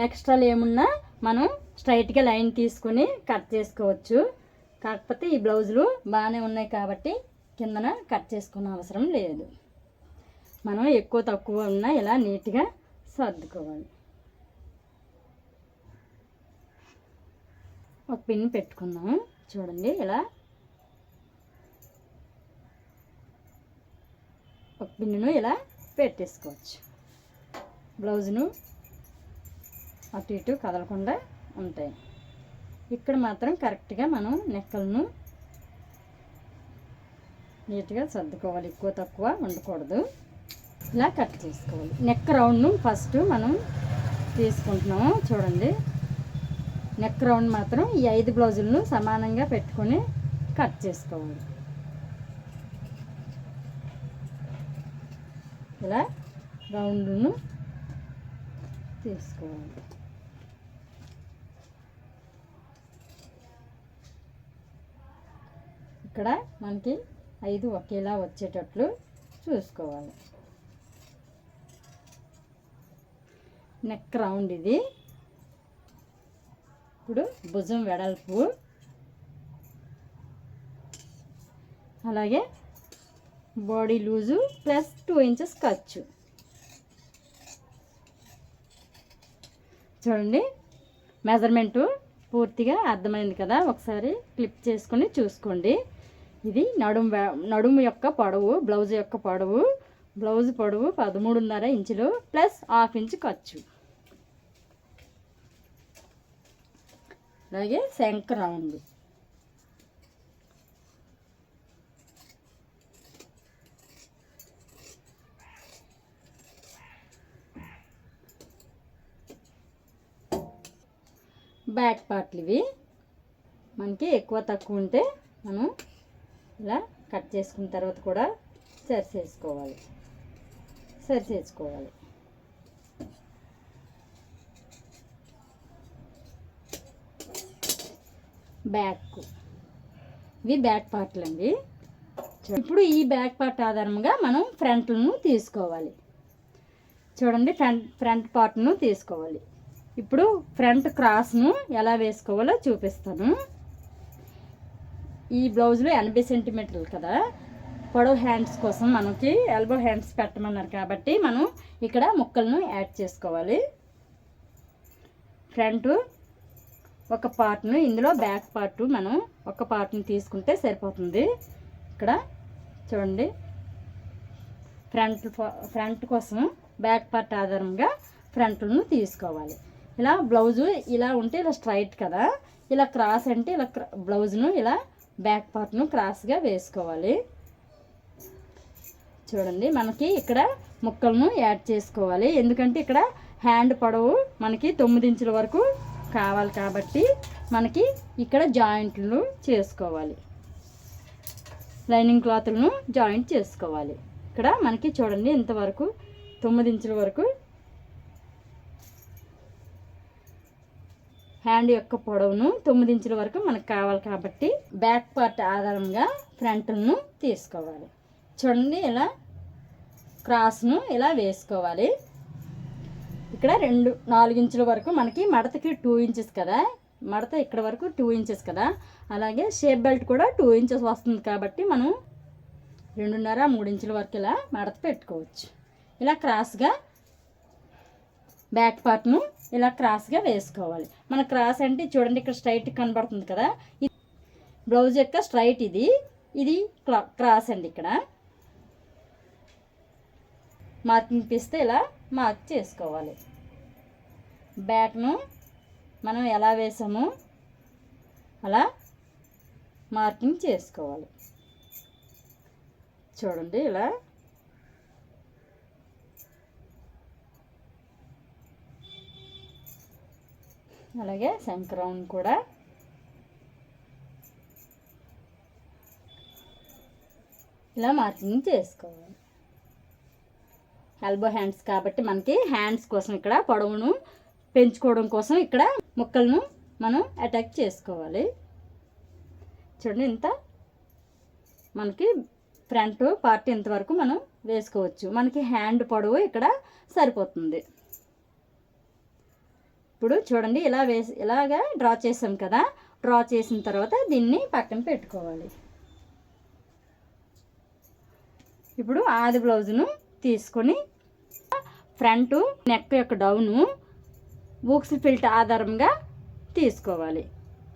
ఎక్స్ట్రాలు ఏమున్నా మనం స్ట్రైట్గా లైన్ తీసుకొని కట్ చేసుకోవచ్చు. కాకపోతే ఈ బ్లౌజులు బాగానే ఉన్నాయి కాబట్టి కిందన కట్ చేసుకునే అవసరం లేదు. మనం ఎక్కువ తక్కువ ఉన్నా ఇలా నీట్గా సర్దుకోవాలి. ఒక పిన్ పెట్టుకుందాం. చూడండి, ఇలా ఒక పిన్నును ఇలా పెట్టేసుకోవచ్చు. బ్లౌజును అటు ఇటు కదలకుండా ఉంటాయి. ఇక్కడ మాత్రం కరెక్ట్గా మనం నెక్కలను నీట్గా సర్దుకోవాలి. ఎక్కువ తక్కువ ఉండకూడదు. ఇలా కట్ చేసుకోవాలి. నెక్ రౌండ్ను ఫస్ట్ మనం తీసుకుంటున్నాము. చూడండి, నెక్ రౌండ్ మాత్రం ఈ 5 బ్లౌజులను సమానంగా పెట్టుకొని కట్ చేసుకోవాలి. ఇలా రౌండ్ను తీసుకోవాలి. ఇక్కడ మనకి 5 ఒకేలా వచ్చేటట్లు చూసుకోవాలి. నెక్ రౌండ్ ఇది. ఇప్పుడు భుజం వెడల్పు, అలాగే బాడీ లూజు ప్లస్ 2 ఇంచెస్ ఖర్చు. చూడండి, మెజర్మెంటు పూర్తిగా అర్థమైంది కదా. ఒకసారి క్లిప్ చేసుకొని చూసుకోండి. ఇది నడుము యొక్క పొడవు, బ్లౌజ్ యొక్క పొడవు. బ్లౌజ్ పొడవు 13.5 ఇంచులు ప్లస్ 1/2 ఇంచు ఖర్చు. అలాగే శంఖ రౌండ్. బ్యాక్ పార్ట్లు ఇవి. మనకి ఎక్కువ తక్కువ ఉంటే మనం ఇలా కట్ చేసుకున్న తర్వాత కూడా సరి చేసుకోవాలి. బ్యాక్ ఇవి బ్యాక్ పార్ట్లు అండి. ఇప్పుడు ఈ బ్యాక్ పార్ట్ ఆధారంగా మనం ఫ్రంట్లను తీసుకోవాలి. చూడండి, ఫ్రంట్ పార్ట్ను తీసుకోవాలి. ఇప్పుడు ఫ్రంట్ క్రాస్ను ఎలా వేసుకోవాలో చూపిస్తాను. ఈ బ్లౌజ్లో 80 సెంటీమీటర్లు కదా. పొడవు హ్యాండ్స్ కోసం మనకి ఎల్బో హ్యాండ్స్ పెట్టమన్నారు కాబట్టి మనం ఇక్కడ ముక్కలను యాడ్ చేసుకోవాలి. ఫ్రంట్ ఒక పార్ట్ను, ఇందులో బ్యాక్ పార్ట్ మనం ఒక పార్ట్ని తీసుకుంటే సరిపోతుంది. ఇక్కడ చూడండి, ఫ్రంట్ కోసం బ్యాక్ పార్ట్ ఆధారంగా ఫ్రంట్లను తీసుకోవాలి. ఇలా బ్లౌజు ఇలా ఉంటే ఇలా స్ట్రైట్ కదా, ఇలా క్రాస్ అంటే ఇలా బ్లౌజ్ను ఇలా బ్యాక్ పార్ట్ను క్రాస్గా వేసుకోవాలి. చూడండి, మనకి ఇక్కడ ముక్కలను యాడ్ చేసుకోవాలి. ఎందుకంటే ఇక్కడ హ్యాండ్ పొడవు మనకి 9 ఇంచుల వరకు కావాలి కాబట్టి మనకి ఇక్కడ జాయింట్లు చేసుకోవాలి. లైనింగ్ క్లాత్లను జాయింట్ చేసుకోవాలి. ఇక్కడ మనకి చూడండి, ఇంతవరకు 9 ఇంచుల వరకు హ్యాండ్ యొక్క పొడవును 9 ఇంచుల వరకు మనకు కావాలి కాబట్టి బ్యాక్ పార్ట్ ఆధారంగా ఫ్రంట్ను తీసుకోవాలి. చూడండి, ఇలా క్రాస్ను ఇలా వేసుకోవాలి. ఇక్కడ 4 ఇంచుల వరకు మనకి మడతకి 2 ఇంచెస్ కదా, మడత ఇక్కడ వరకు 2 ఇంచెస్ కదా. అలాగే షేప్ బెల్ట్ కూడా 2 ఇంచెస్ వస్తుంది కాబట్టి మనం 2.5-3 ఇంచుల వరకు ఇలా మడత పెట్టుకోవచ్చు. ఇలా క్రాస్గా బ్యాక్ పార్ట్ను ఇలా క్రాస్గా వేసుకోవాలి. మన క్రాస్ అంటే చూడండి, ఇక్కడ స్ట్రైట్ కనబడుతుంది కదా, ఇది బ్లౌజ్ యొక్క స్ట్రైట్, ఇది క్రాస్ అండి. ఇక్కడ మార్కింగ్ పిస్తే ఇలా మార్క్ చేసుకోవాలి. బ్యాక్ను మనం ఎలా వేసామో అలా మార్కింగ్ చేసుకోవాలి. చూడండి, ఇలా అలాగే శంఖ రౌండ్ కూడా ఇలా మార్కింగ్ చేసుకోవాలి. ఎల్బో హ్యాండ్స్ కాబట్టి మనకి హ్యాండ్స్ కోసం ఇక్కడ పొడవును పెంచుకోవడం కోసం ఇక్కడ ముక్కలను మనం అటాచ్ చేసుకోవాలి. చూడండి, ఇంత మనకి ఫ్రంట్ పార్ట్ ఇంతవరకు మనం వేసుకోవచ్చు. మనకి హ్యాండ్ పొడవు ఇక్కడ సరిపోతుంది. ఇప్పుడు చూడండి, ఇలాగా డ్రా చేసాం కదా. డ్రా చేసిన తర్వాత దీన్ని పక్కన పెట్టుకోవాలి. ఇప్పుడు ఆది బ్లౌజును తీసుకొని ఫ్రంట్ నెక్ యొక్క డౌను బూక్స్ ఫిల్ట్ ఆధారంగా తీసుకోవాలి.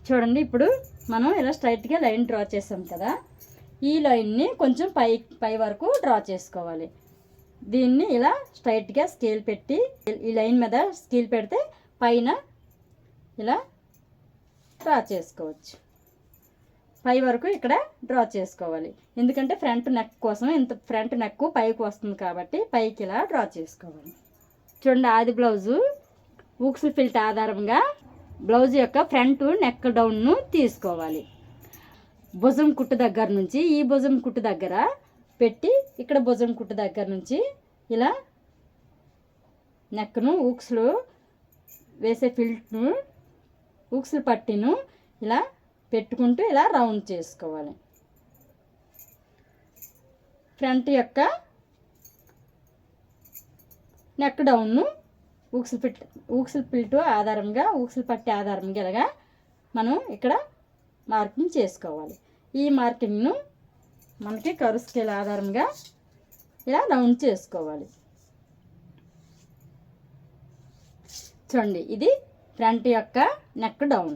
చూడండి, ఇప్పుడు మనం ఇలా స్ట్రైట్గా లైన్ డ్రా చేసాం కదా, ఈ లైన్ని కొంచెం పై వరకు డ్రా చేసుకోవాలి. దీన్ని ఇలా స్ట్రైట్గా స్కేల్ పెట్టి ఈ లైన్ మీద స్కేల్ పెడితే పైన ఇలా డ్రా చేసుకోవచ్చు. పై వరకు ఇక్కడ డ్రా చేసుకోవాలి. ఎందుకంటే ఫ్రంట్ నెక్ కోసం ఇంత ఫ్రంట్ నెక్ పైకి వస్తుంది కాబట్టి పైకి ఇలా డ్రా చేసుకోవాలి. చూడండి, ఆది బ్లౌజు ఊక్స్ ఫిల్ట్ ఆధారంగా బ్లౌజ్ యొక్క ఫ్రంట్ నెక్ డౌన్ను తీసుకోవాలి. భుజం కుట్టు దగ్గర నుంచి ఈ భుజం కుట్టు దగ్గర పెట్టి ఇక్కడ భుజం కుట్టు దగ్గర నుంచి ఇలా నెక్ను ఊక్స్లు వేసే ఊక్స్లు పట్టిను ఇలా పెట్టుకుంటూ ఇలా రౌండ్ చేసుకోవాలి. ఫ్రంట్ యొక్క నెక్ డౌన్ను ఊక్స్లు పిల్టు ఆధారంగా ఊక్స్లు పట్టి ఆధారంగా ఇలాగా మనం ఇక్కడ మార్కింగ్ చేసుకోవాలి. ఈ మార్కింగ్ను మనకి కర్వ్ స్కేల్ ఆధారంగా ఇలా రౌండ్ చేసుకోవాలి. చూడండి, ఇది ఫ్రంట్ యొక్క నెక్ డౌన్.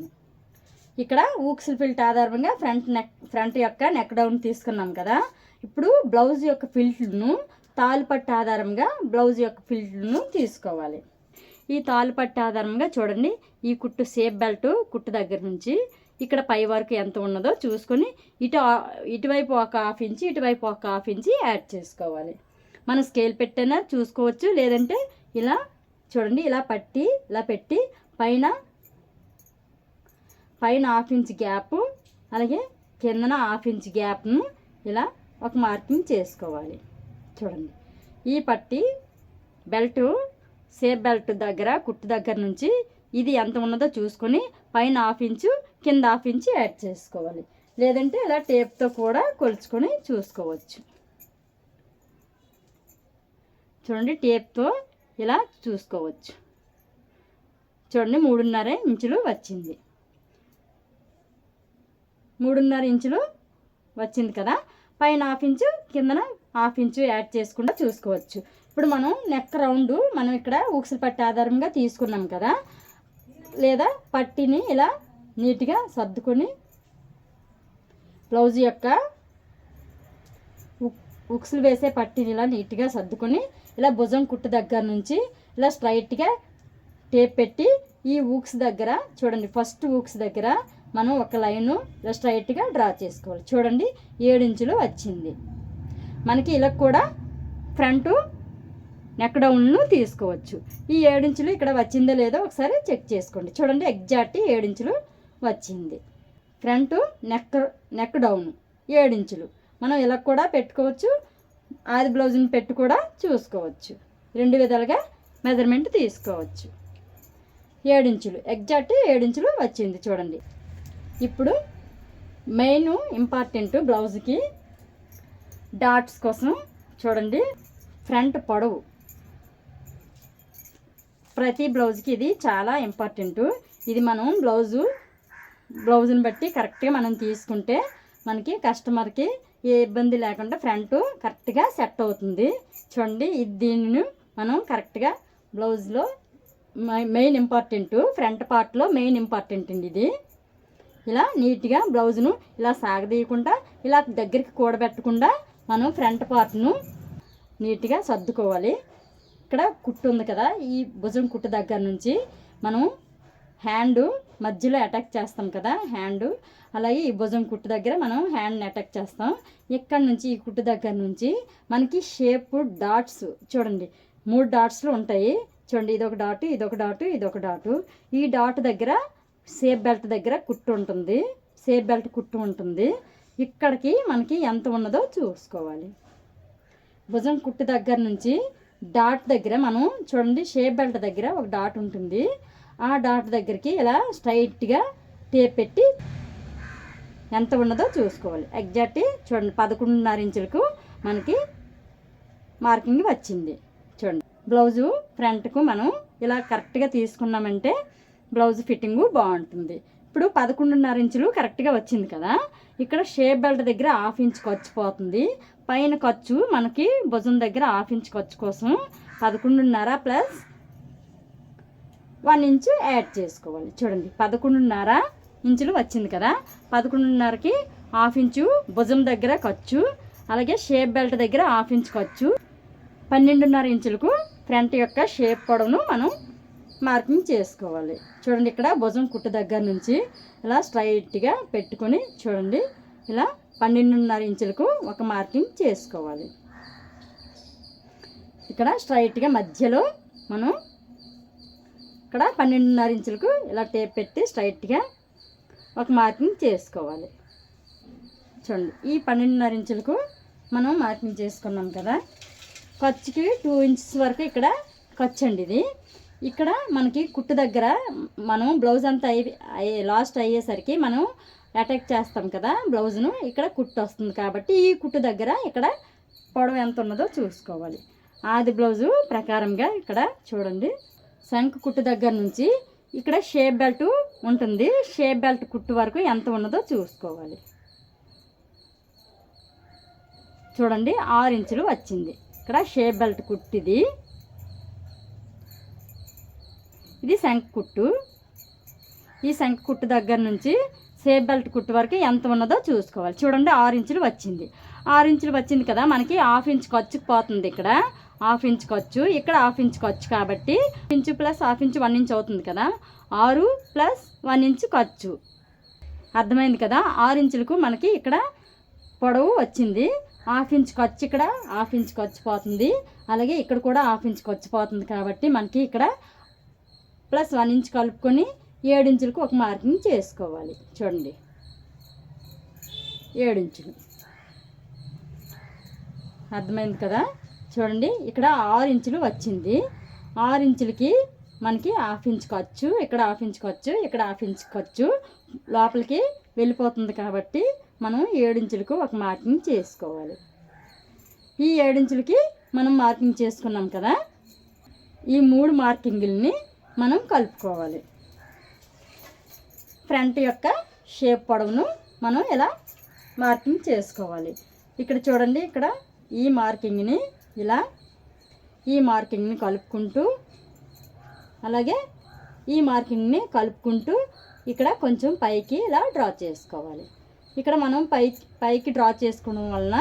ఇక్కడ ఊక్స్లు ఫిల్ట్ ఆధారంగా ఫ్రంట్ యొక్క నెక్ డౌన్ తీసుకున్నాం కదా. ఇప్పుడు బ్లౌజ్ యొక్క ఫిల్ట్ను తాలుపట్టు ఆధారంగా బ్లౌజ్ యొక్క ఫిల్ట్ను తీసుకోవాలి. ఈ తాలుపట్టు ఆధారంగా చూడండి, ఈ కుట్టు షేప్ బెల్ట్ కుట్టు దగ్గర నుంచి ఇక్కడ పై వరకు ఎంత ఉన్నదో చూసుకొని ఇటువైపు ఒక హాఫ్ ఇంచి ఇటువైపు ఒక హాఫ్ ఇంచి యాడ్ చేసుకోవాలి. మనం స్కేల్ పెట్టైనా చూసుకోవచ్చు, లేదంటే ఇలా చూడండి ఇలా పెట్టి పైన హాఫ్ ఇంచ్ గ్యాప్ అలాగే కిందన హాఫ్ ఇంచ్ గ్యాప్ను ఇలా ఒక మార్కింగ్ చేసుకోవాలి. చూడండి, ఈ పట్టి బెల్ట్ షేప్ బెల్ట్ దగ్గర కుట్టు దగ్గర నుంచి ఇది ఎంత ఉన్నదో చూసుకొని పైన హాఫ్ ఇంచు కింద హాఫ్ ఇంచు యాడ్ చేసుకోవాలి, లేదంటే ఇలా టేప్తో కూడా కొలుచుకొని చూసుకోవచ్చు. చూడండి, టేప్తో ఇలా చూసుకోవచ్చు. చూడండి, 3.5 ఇంచులు వచ్చింది. 3.5 ఇంచులు వచ్చింది కదా. పైన హాఫ్ ఇంచు కిందన హాఫ్ ఇంచు యాడ్ చేసుకుంటూ చూసుకోవచ్చు. ఇప్పుడు మనం నెక్ రౌండ్ మనం ఇక్కడ ఊక్స్లు పట్టి ఆధారంగా తీసుకున్నాం కదా, లేదా పట్టిని ఇలా నీట్గా సర్దుకొని బ్లౌజ్ యొక్క ఉక్స్లు వేసే పట్టిని ఇలా నీట్గా సర్దుకొని ఇలా భుజం కుట్టు దగ్గర నుంచి ఇలా స్ట్రైట్గా టేప్ పెట్టి ఈ ఊక్స్ దగ్గర చూడండి, ఫస్ట్ ఊక్స్ దగ్గర మనం ఒక లైను ఇలా స్ట్రైట్గా డ్రా చేసుకోవాలి. చూడండి, 7 ఇంచులు వచ్చింది మనకి. ఇలా కూడా ఫ్రంట్ నెక్ డౌన్ను తీసుకోవచ్చు. ఈ 7 ఇంచులు ఇక్కడ వచ్చిందో లేదో ఒకసారి చెక్ చేసుకోండి. చూడండి, ఎగ్జాక్ట్ 7 ఇంచులు వచ్చింది. ఫ్రంట్ నెక్ డౌన్ 7 ఇంచులు మనం ఇలా కూడా పెట్టుకోవచ్చు, ఆది బ్లౌజ్ని పెట్టి కూడా చూసుకోవచ్చు. 2 విధాలుగా మెజర్మెంట్ తీసుకోవచ్చు. 7 ఇంచులు ఎగ్జాక్ట్ 7 ఇంచులు వచ్చింది. చూడండి, ఇప్పుడు మెయిన్ ఇంపార్టెంట్ బ్లౌజ్కి డాట్స్ కోసం చూడండి, ఫ్రంట్ పొడవు ప్రతి బ్లౌజ్కి ఇది చాలా ఇంపార్టెంట్. ఇది మనం బ్లౌజ్ని బట్టి కరెక్ట్గా మనం తీసుకుంటే మనకి కస్టమర్కి ఏ ఇబ్బంది లేకుండా ఫ్రంట్ కరెక్ట్గా సెట్ అవుతుంది. చూడండి, దీనిని మనం కరెక్ట్గా బ్లౌజ్లో మెయిన్ ఇంపార్టెంట్, ఫ్రంట్ పార్ట్లో మెయిన్ ఇంపార్టెంట్ అండి ఇది. ఇలా నీట్గా బ్లౌజ్ను ఇలా సాగదీయకుండా ఇలా దగ్గరికి కూడబెట్టకుండా మనం ఫ్రంట్ పార్ట్ను నీట్గా సర్దుకోవాలి. ఇక్కడ కుట్టు ఉంది కదా, ఈ భుజం కుట్టు దగ్గర నుంచి మనం హ్యాండ్ మధ్యలో అటాక్ చేస్తాం కదా, హ్యాండ్ అలాగే ఈ భుజం కుట్టు దగ్గర మనం హ్యాండ్ని అటాక్ చేస్తాం. ఇక్కడ నుంచి ఈ కుట్టు దగ్గర నుంచి మనకి షేప్ డాట్స్ చూడండి, 3 డాట్స్లు ఉంటాయి. చూడండి, ఇదొక డాటు ఇదొక డాటు ఇదొక డాటు. ఈ డాట్ దగ్గర షేప్ బెల్ట్ దగ్గర కుట్టు ఉంటుంది, షేప్ బెల్ట్ కుట్టు ఉంటుంది. ఇక్కడికి మనకి ఎంత ఉన్నదో చూసుకోవాలి. భుజం కుట్టు దగ్గర నుంచి డాట్ దగ్గర మనం చూడండి, షేప్ బెల్ట్ దగ్గర ఒక డాట్ ఉంటుంది. ఆ డాట్ దగ్గరికి ఇలా స్ట్రైట్గా టేప్ పెట్టి ఎంత ఉన్నదో చూసుకోవాలి. ఎగ్జాక్ట్ చూడండి, 11.5 ఇంచులకు మనకి మార్కింగ్ వచ్చింది. చూడండి, బ్లౌజు ఫ్రంట్కు మనం ఇలా కరెక్ట్గా తీసుకున్నామంటే బ్లౌజ్ ఫిట్టింగు బాగుంటుంది. ఇప్పుడు 11.5 ఇంచులు కరెక్ట్గా వచ్చింది కదా. ఇక్కడ షేప్ బెల్ట్ దగ్గర హాఫ్ ఇంచ్ ఖర్చు పోతుంది. పైన ఖర్చు మనకి భుజం దగ్గర హాఫ్ ఇంచ్ ఖర్చు కోసం 11.5 ప్లస్ 1 ఇంచు యాడ్ చేసుకోవాలి. చూడండి, 11.5 ఇంచులు వచ్చింది కదా. 11.5కి హాఫ్ ఇంచు భుజం దగ్గర ఖర్చు, అలాగే షేప్ బెల్ట్ దగ్గర హాఫ్ ఇంచ్ ఖర్చు, 12.5 ఇంచులకు ఫ్రంట్ యొక్క షేప్ పొడవును మనం మార్కింగ్ చేసుకోవాలి. చూడండి, ఇక్కడ భుజం కుట్టు దగ్గర నుంచి ఇలా స్ట్రైట్గా పెట్టుకొని చూడండి, ఇలా 12.5 ఇంచులకు ఒక మార్కింగ్ చేసుకోవాలి. ఇక్కడ స్ట్రైట్గా మధ్యలో మనం ఇక్కడ 12.5 ఇంచులకు ఇలా టేప్ పెట్టి స్ట్రైట్గా ఒక మార్కింగ్ చేసుకోవాలి. చూడండి, ఈ 12.5 ఇంచులకు మనం మార్కింగ్ చేసుకున్నాం కదా. ఖర్చుకి 2 ఇంచెస్ వరకు ఇక్కడ ఖర్చు అండి ఇది. ఇక్కడ మనకి కుట్టు దగ్గర మనం బ్లౌజ్ అంతా లాస్ట్ అయ్యేసరికి మనం అటాక్ చేస్తాం కదా బ్లౌజ్ను, ఇక్కడ కుట్టు వస్తుంది కాబట్టి ఈ కుట్టు దగ్గర ఇక్కడ పొడవు ఎంత ఉన్నదో చూసుకోవాలి. ఆది బ్లౌజు ప్రకారంగా ఇక్కడ చూడండి, శంఖ కుట్టు దగ్గర నుంచి ఇక్కడ షేప్ బెల్ట్ ఉంటుంది, షేప్ బెల్ట్ కుట్టు వరకు ఎంత ఉన్నదో చూసుకోవాలి. చూడండి 6 ఇంచులు వచ్చింది. ఇక్కడ షేప్ బెల్ట్ కుట్టు ఇది శంఖ కుట్టు. ఈ శంఖ కుట్టు దగ్గర నుంచి షేప్ బెల్ట్ కుట్టు వరకు ఎంత ఉన్నదో చూసుకోవాలి. చూడండి 6 ఇంచులు వచ్చింది. 6 ఇంచులు వచ్చింది కదా, మనకి 1/2 ఇంచ్ ఖర్చుకు పోతుంది. ఇక్కడ 1/2 ఇంచ్ ఖర్చు, ఇక్కడ 1/2 ఇంచ్ ఖర్చు కాబట్టి 1 ఇంచు ప్లస్ 1/2 ఇంచు 1 ఇంచ్ అవుతుంది కదా, 6 ప్లస్ 1 ఇంచ్ ఖర్చు. అర్థమైంది కదా. 6 ఇంచులకు మనకి ఇక్కడ పొడవు వచ్చింది. 1/2 ఇంచ్ ఖర్చు, ఇక్కడ 1/2 ఇంచ్ ఖర్చు పోతుంది, అలాగే ఇక్కడ కూడా 1/2 ఇంచ్ ఖర్చు పోతుంది కాబట్టి మనకి ఇక్కడ ప్లస్ 1 ఇంచ్ కలుపుకొని 7 ఇంచులకు ఒక మార్కింగ్ చేసుకోవాలి. చూడండి 7 ఇంచులు. అర్థమైంది కదా. చూడండి ఇక్కడ 6 ఇంచులు వచ్చింది. 6 ఇంచులకి మనకి 1/2 ఇంచ్ ఖర్చు, ఇక్కడ 1/2 ఇంచ్ ఖర్చు, ఇక్కడ 1/2 ఇంచ్ ఖర్చు లోపలికి వెళ్ళిపోతుంది కాబట్టి మనం 7 ఇంచులకు ఒక మార్కింగ్ చేసుకోవాలి. ఈ 7 ఇంచులకి మనం మార్కింగ్ చేసుకున్నాం కదా, ఈ 3 మార్కింగుల్ని మనం కలుపుకోవాలి. ఫ్రంట్ యొక్క షేప్ పొడవును మనం ఇలా మార్కింగ్ చేసుకోవాలి. ఇక్కడ చూడండి, ఇక్కడ ఈ మార్కింగ్ని ఇలా ఈ మార్కింగ్ని కలుపుకుంటూ, అలాగే ఈ మార్కింగ్ని కలుపుకుంటూ ఇక్కడ కొంచెం పైకి ఇలా డ్రా చేసుకోవాలి. ఇక్కడ మనం పైకి డ్రా చేసుకోవడం వలన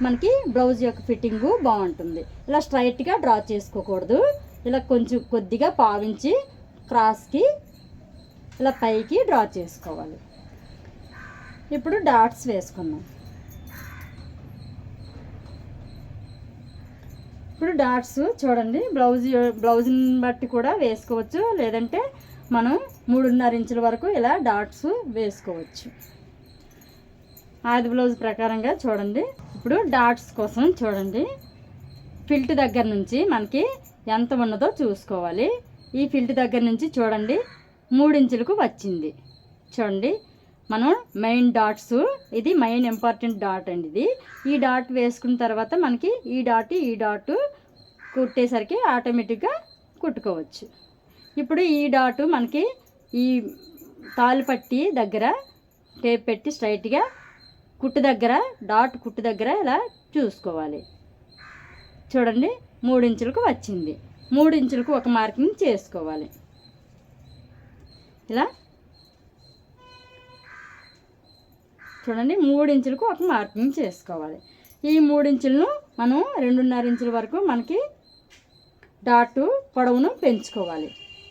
మనకి బ్లౌజ్ యొక్క ఫిట్టింగు బాగుంటుంది. ఇలా స్ట్రైట్గా డ్రా చేసుకోకూడదు, ఇలా కొంచెం కొద్దిగా పావించి క్రాస్కి ఇలా పైకి డ్రా చేసుకోవాలి. ఇప్పుడు డాట్స్ వేసుకుందాం. ఇప్పుడు డాట్స్ చూడండి, బ్లౌజ్ని బట్టి కూడా వేసుకోవచ్చు, లేదంటే మనం 3.5 ఇంచుల వరకు ఇలా డాట్స్ వేసుకోవచ్చు. ఆది బ్లౌజ్ ప్రకారంగా చూడండి. ఇప్పుడు డాట్స్ కోసం చూడండి, ఫిల్ట్ దగ్గర నుంచి మనకి ఎంత ఉన్నదో చూసుకోవాలి. ఈ ఫిల్ట్ దగ్గర నుంచి చూడండి 3 ఇంచులకు వచ్చింది. చూడండి మనం మెయిన్ డాట్స్, ఇది మెయిన్ ఇంపార్టెంట్ డాట్ అండి ఇది. ఈ డాట్ వేసుకున్న తర్వాత మనకి ఈ డాట్ కుట్టేసరికి ఆటోమేటిక్గా కుట్టుకోవచ్చు. ఇప్పుడు ఈ డాట్ మనకి ఈ తాళ్ళపట్టి దగ్గర టేప్ పెట్టి స్ట్రైట్గా కుట్టు దగ్గర కుట్టు దగ్గర ఇలా చూసుకోవాలి. చూడండి 3 ఇంచులకు వచ్చింది. 3 ఇంచులకు ఒక మార్కింగ్ చేసుకోవాలి. ఇలా చూడండి 3 ఇంచులకు ఒక మార్కింగ్ చేసుకోవాలి. ఈ 3 ఇంచులను మనం 2.5 ఇంచుల వరకు మనకి డాట్ పొడవును పెంచుకోవాలి.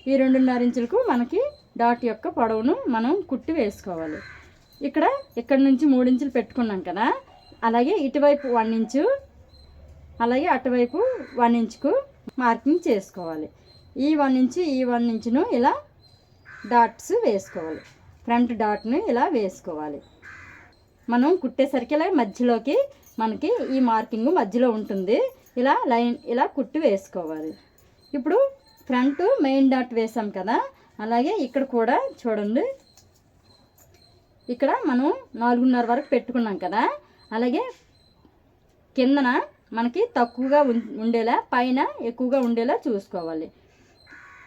ఈ 2.5 ఇంచులకు మనకి డాట్ యొక్క పొడవును మనం కుట్టి వేసుకోవాలి. ఇక్కడ నుంచి 3 ఇంచులు పెట్టుకున్నాం కదా, అలాగే ఇటువైపు 1 ఇంచు, అలాగే అటువైపు 1 ఇంచుకు మార్కింగ్ చేసుకోవాలి. ఈ 1 ఇంచు ఈ 1 ఇంచును ఇలా డాట్స్ వేసుకోవాలి. ఫ్రంట్ డాట్ను ఇలా వేసుకోవాలి. మనం కుట్టేసరికి ఇలా మధ్యలోకి మనకి ఈ మార్కింగ్ మధ్యలో ఉంటుంది, ఇలా లైన్ ఇలా కుట్టి వేసుకోవాలి. ఇప్పుడు ఫ్రంట్ మెయిన్ డాట్ వేసాం కదా, అలాగే ఇక్కడ కూడా చూడండి, ఇక్కడ మనం 4.5 వరకు పెట్టుకున్నాం కదా, అలాగే కిందన మనకి తక్కువగా ఉండేలా పైన ఎక్కువగా ఉండేలా చూసుకోవాలి.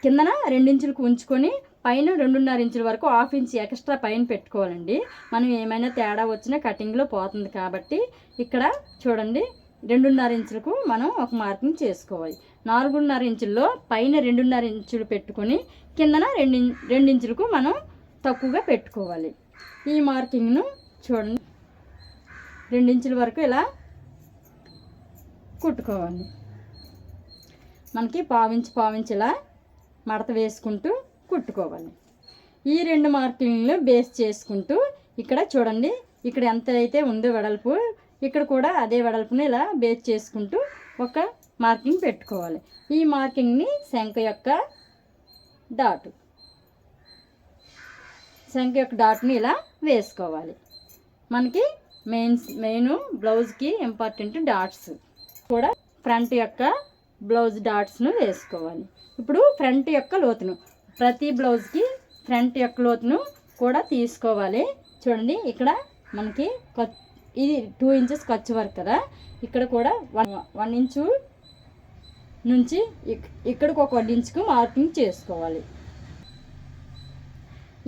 కిందన 2 ఇంచులకు ఉంచుకొని పైన 2.5 ఇంచుల వరకు 1/2 ఇంచ్ ఎక్స్ట్రా పైన పెట్టుకోవాలండి. మనం ఏమైనా తేడా వచ్చినా కటింగ్లో పోతుంది కాబట్టి ఇక్కడ చూడండి 2.5 ఇంచులకు మనం ఒక మార్కింగ్ చేసుకోవాలి. 4.5 ఇంచుల్లో పైన 2.5 ఇంచులు పెట్టుకొని కిందన 2 ఇంచులకు మనం తక్కువగా పెట్టుకోవాలి. ఈ మార్కింగ్ను చూడండి 2 ఇంచుల వరకు ఇలా కుట్టుకోవాలి. మనకి పావించి ఇలా మడత వేసుకుంటూ కుట్టుకోవాలి. ఈ 2 మార్కింగ్లు బేస్ చేసుకుంటూ ఇక్కడ చూడండి, ఇక్కడ ఎంత అయితే ఉందో వెడల్పు, ఇక్కడ కూడా అదే వెడల్పుని ఇలా బేస్ చేసుకుంటూ ఒక మార్కింగ్ పెట్టుకోవాలి. ఈ మార్కింగ్ని శంఖ యొక్క డాట్ని ఇలా వేసుకోవాలి. మనకి మెయిన్ బ్లౌజ్కి ఇంపార్టెంట్ డాట్స్ కూడా ఫ్రంట్ యొక్క బ్లౌజ్ డాట్స్ను వేసుకోవాలి. ఇప్పుడు ఫ్రంట్ యొక్క లోతును, ప్రతి బ్లౌజ్కి ఫ్రంట్ యొక్క లోతును కూడా తీసుకోవాలి. చూడండి, ఇక్కడ మనకి ఇది 2 ఇంచెస్ ఖర్చు వర్క్ కదా, ఇక్కడ కూడా 1 ఇంచు నుంచి ఇక్కడికి ఒక 1 ఇంచుకు మార్కింగ్ చేసుకోవాలి.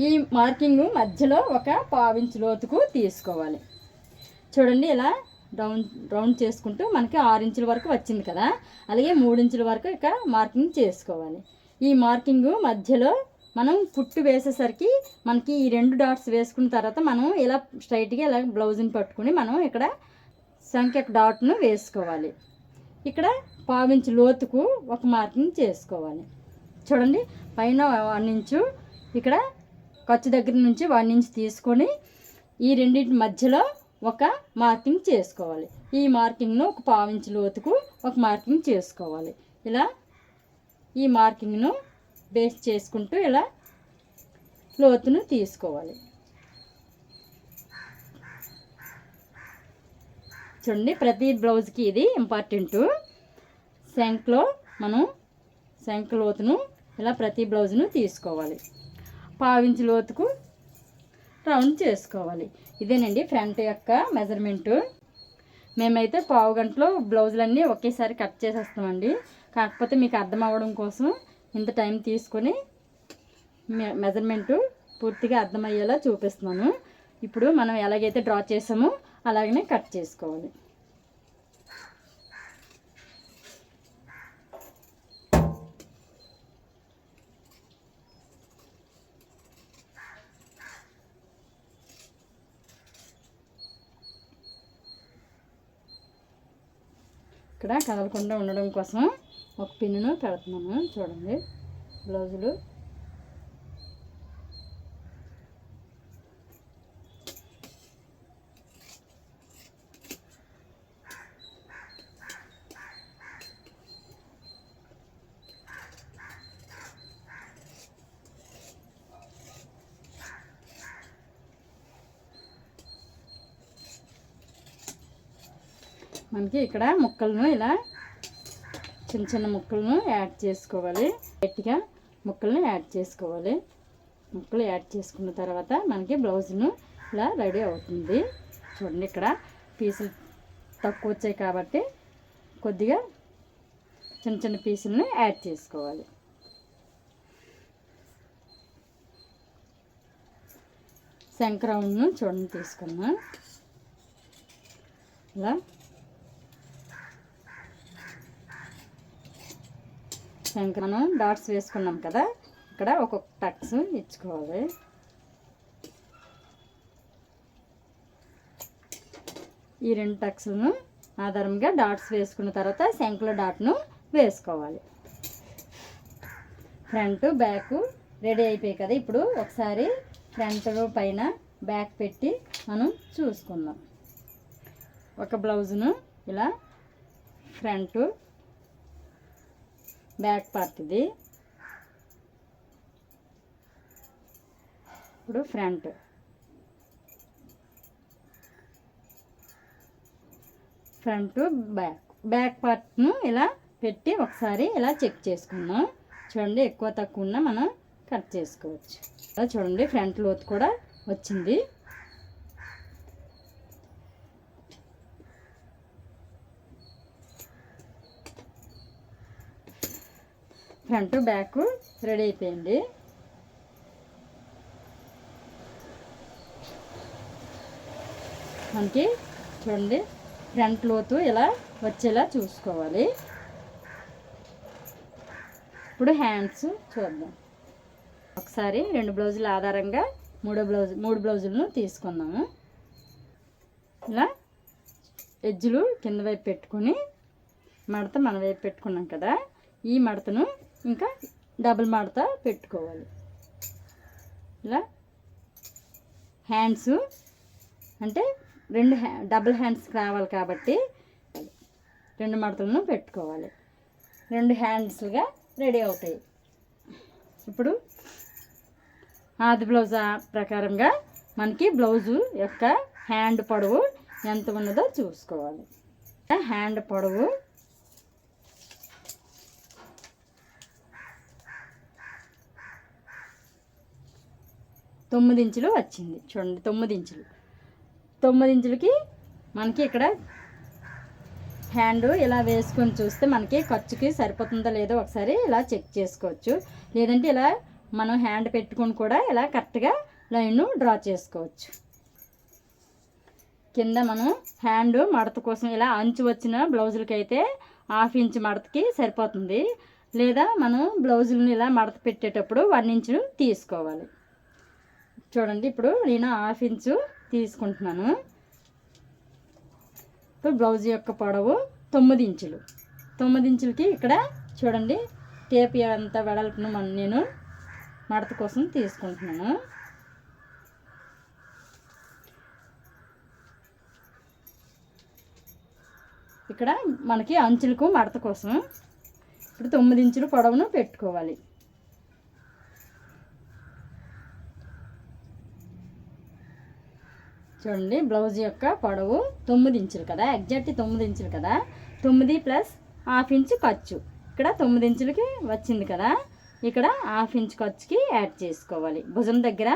ఈ మార్కింగ్ మధ్యలో ఒక 1/2 ఇంచు లోతుకు తీసుకోవాలి. చూడండి, ఇలా రౌండ్ చేసుకుంటూ మనకి 6 ఇంచుల వరకు వచ్చింది కదా, అలాగే 3 ఇంచుల వరకు ఇక మార్కింగ్ చేసుకోవాలి. ఈ మార్కింగ్ మధ్యలో మనం కుట్టు వేసేసరికి మనకి ఈ 2 డాట్స్ వేసుకున్న తర్వాత మనం ఇలా స్ట్రైట్గా ఇలా బ్లౌజ్ని పట్టుకుని మనం ఇక్కడ సంఖ్య డాట్ను వేసుకోవాలి. ఇక్కడ 1/2 ఇంచు లోతుకు ఒక మార్కింగ్ చేసుకోవాలి. చూడండి, పైన 1 ఇంచు, ఇక్కడ ఖర్చు దగ్గర నుంచి 1 ఇంచు తీసుకొని ఈ రెండింటి మధ్యలో ఒక మార్కింగ్ చేసుకోవాలి. ఈ మార్కింగ్ను ఒక 1/2 ఇంచు లోతుకు ఒక మార్కింగ్ చేసుకోవాలి. ఇలా ఈ మార్కింగ్ను బేస్ చేసుకుంటూ ఇలా లోతును తీసుకోవాలి. చూడండి, ప్రతి బ్లౌజ్కి ఇది ఇంపార్టెంటు. శంఖలో మనం శంఖ లోతును ఇలా ప్రతి బ్లౌజ్ను తీసుకోవాలి. 1/2 ఇంచు లోతుకు రౌండ్ చేసుకోవాలి. ఇదేనండి ఫ్రంట్ యొక్క మెజర్మెంటు. మేమైతే 1/2 గంటలో బ్లౌజులన్నీ ఒకేసారి కట్ చేసేస్తామండి. కాకపోతే మీకు అర్థం అవ్వడం కోసం ఇంత టైం తీసుకొని మెజర్మెంటు పూర్తిగా అర్థమయ్యేలా చూపిస్తున్నాను. ఇప్పుడు మనం ఎలాగైతే డ్రా చేసామో అలాగనే కట్ చేసుకోవాలి. ఇక్కడ కదలకుండా ఉండడం కోసం ఒక పిన్నును పెడుతున్నాను. చూడండి, బ్లౌజులు మనకి ఇక్కడ ముక్కలను ఇలా చిన్న చిన్న ముక్కలను యాడ్ చేసుకోవాలి. గట్టిగా ముక్కలను యాడ్ చేసుకోవాలి. ముక్కలు యాడ్ చేసుకున్న తర్వాత మనకి బ్లౌజ్ను ఇలా రెడీ అవుతుంది. చూడండి, ఇక్కడ పీసులు తక్కువ వచ్చాయి కాబట్టి కొద్దిగా చిన్న చిన్న పీసులను యాడ్ చేసుకోవాలి. శంఖ రౌండ్ను చూడండి తీసుకున్నాం. ఇలా శంఖ మనం డాట్స్ వేసుకున్నాం కదా, ఇక్కడ ఒక్కొక్క టక్స్ ఇచ్చుకోవాలి. ఈ 2 టక్స్లను ఆధారంగా డాట్స్ వేసుకున్న తర్వాత శంఖలో డాట్ను వేసుకోవాలి. ఫ్రంట్ బ్యాక్ రెడీ అయిపోయాయి కదా, ఇప్పుడు ఒకసారి ఫ్రంట్ పైన బ్యాక్ పెట్టి మనం చూసుకుందాం. ఒక బ్లౌజును ఇలా ఫ్రంట్ బ్యాక్ పార్ట్ ఇది. ఇప్పుడు ఫ్రంట్ బ్యాక్ పార్ట్ను ఇలా పెట్టి ఒకసారి ఇలా చెక్ చేసుకుందాం. చూడండి, ఎక్కువ తక్కువ ఉన్న మనం కట్ చేసుకోవచ్చు. అలా చూడండి, ఫ్రంట్ లోతు కూడా వచ్చింది. ఫ్రంట్ బ్యాక్ రెడీ అయిపోయింది. మనకి చూడండి, ఫ్రంట్ లోతు ఇలా వచ్చేలా చూసుకోవాలి. ఇప్పుడు హ్యాండ్స్ చూద్దాం. ఒకసారి 2 బ్లౌజుల ఆధారంగా 3 బ్లౌజులను తీసుకుందాము. ఇలా ఎడ్జులు కింద వైపు పెట్టుకొని మడత మన వైపు పెట్టుకున్నాం కదా, ఈ మడతను ఇంకా డబుల్ మడత పెట్టుకోవాలి. ఇలా హ్యాండ్స్ అంటే 2 డబుల్ హ్యాండ్స్ రావాలి కాబట్టి 2 మడతలను పెట్టుకోవాలి. 2 హ్యాండ్స్గా రెడీ అవుతాయి. ఇప్పుడు ఆది బ్లౌజ్ ప్రకారంగా మనకి బ్లౌజు యొక్క హ్యాండ్ పొడవు ఎంత ఉన్నదో చూసుకోవాలి. హ్యాండ్ పొడవు 9 ఇంచులు వచ్చింది. చూడండి 9 ఇంచులు. 9 ఇంచులకి మనకి ఇక్కడ హ్యాండ్ ఇలా వేసుకొని చూస్తే మనకి ఖర్చుకి సరిపోతుందో లేదో ఒకసారి ఇలా చెక్ చేసుకోవచ్చు. లేదంటే ఇలా మనం హ్యాండ్ పెట్టుకొని కూడా ఇలా కరెక్ట్గా లైన్ను డ్రా చేసుకోవచ్చు. కింద మనం హ్యాండ్ మడత కోసం ఇలా అంచు వచ్చిన బ్లౌజులకి అయితే 1/2 ఇంచు మడతకి సరిపోతుంది. లేదా మనం బ్లౌజులను ఇలా మడత పెట్టేటప్పుడు 1 ఇంచు తీసుకోవాలి. చూడండి ఇప్పుడు నేను 1/2 ఇంచు తీసుకుంటున్నాను. ఇప్పుడు బ్లౌజ్ యొక్క పొడవు 9 ఇంచులు. 9 ఇంచులకి ఇక్కడ చూడండి టేప్ అంత వెడల్పును నేను మడత కోసం తీసుకుంటున్నాను. ఇక్కడ మనకి అంచులకు మడత కోసం ఇప్పుడు 9 ఇంచుల పొడవును పెట్టుకోవాలి. చూడండి బ్లౌజ్ యొక్క పొడవు 9 ఇంచులు కదా, ఎగ్జాక్ట్ 9 ఇంచులు కదా. 9 + 1/2 ఇంచు ఖర్చు. ఇక్కడ 9 ఇంచులకి వచ్చింది కదా, ఇక్కడ 1/2 ఇంచు ఖర్చుకి యాడ్ చేసుకోవాలి. భుజం దగ్గర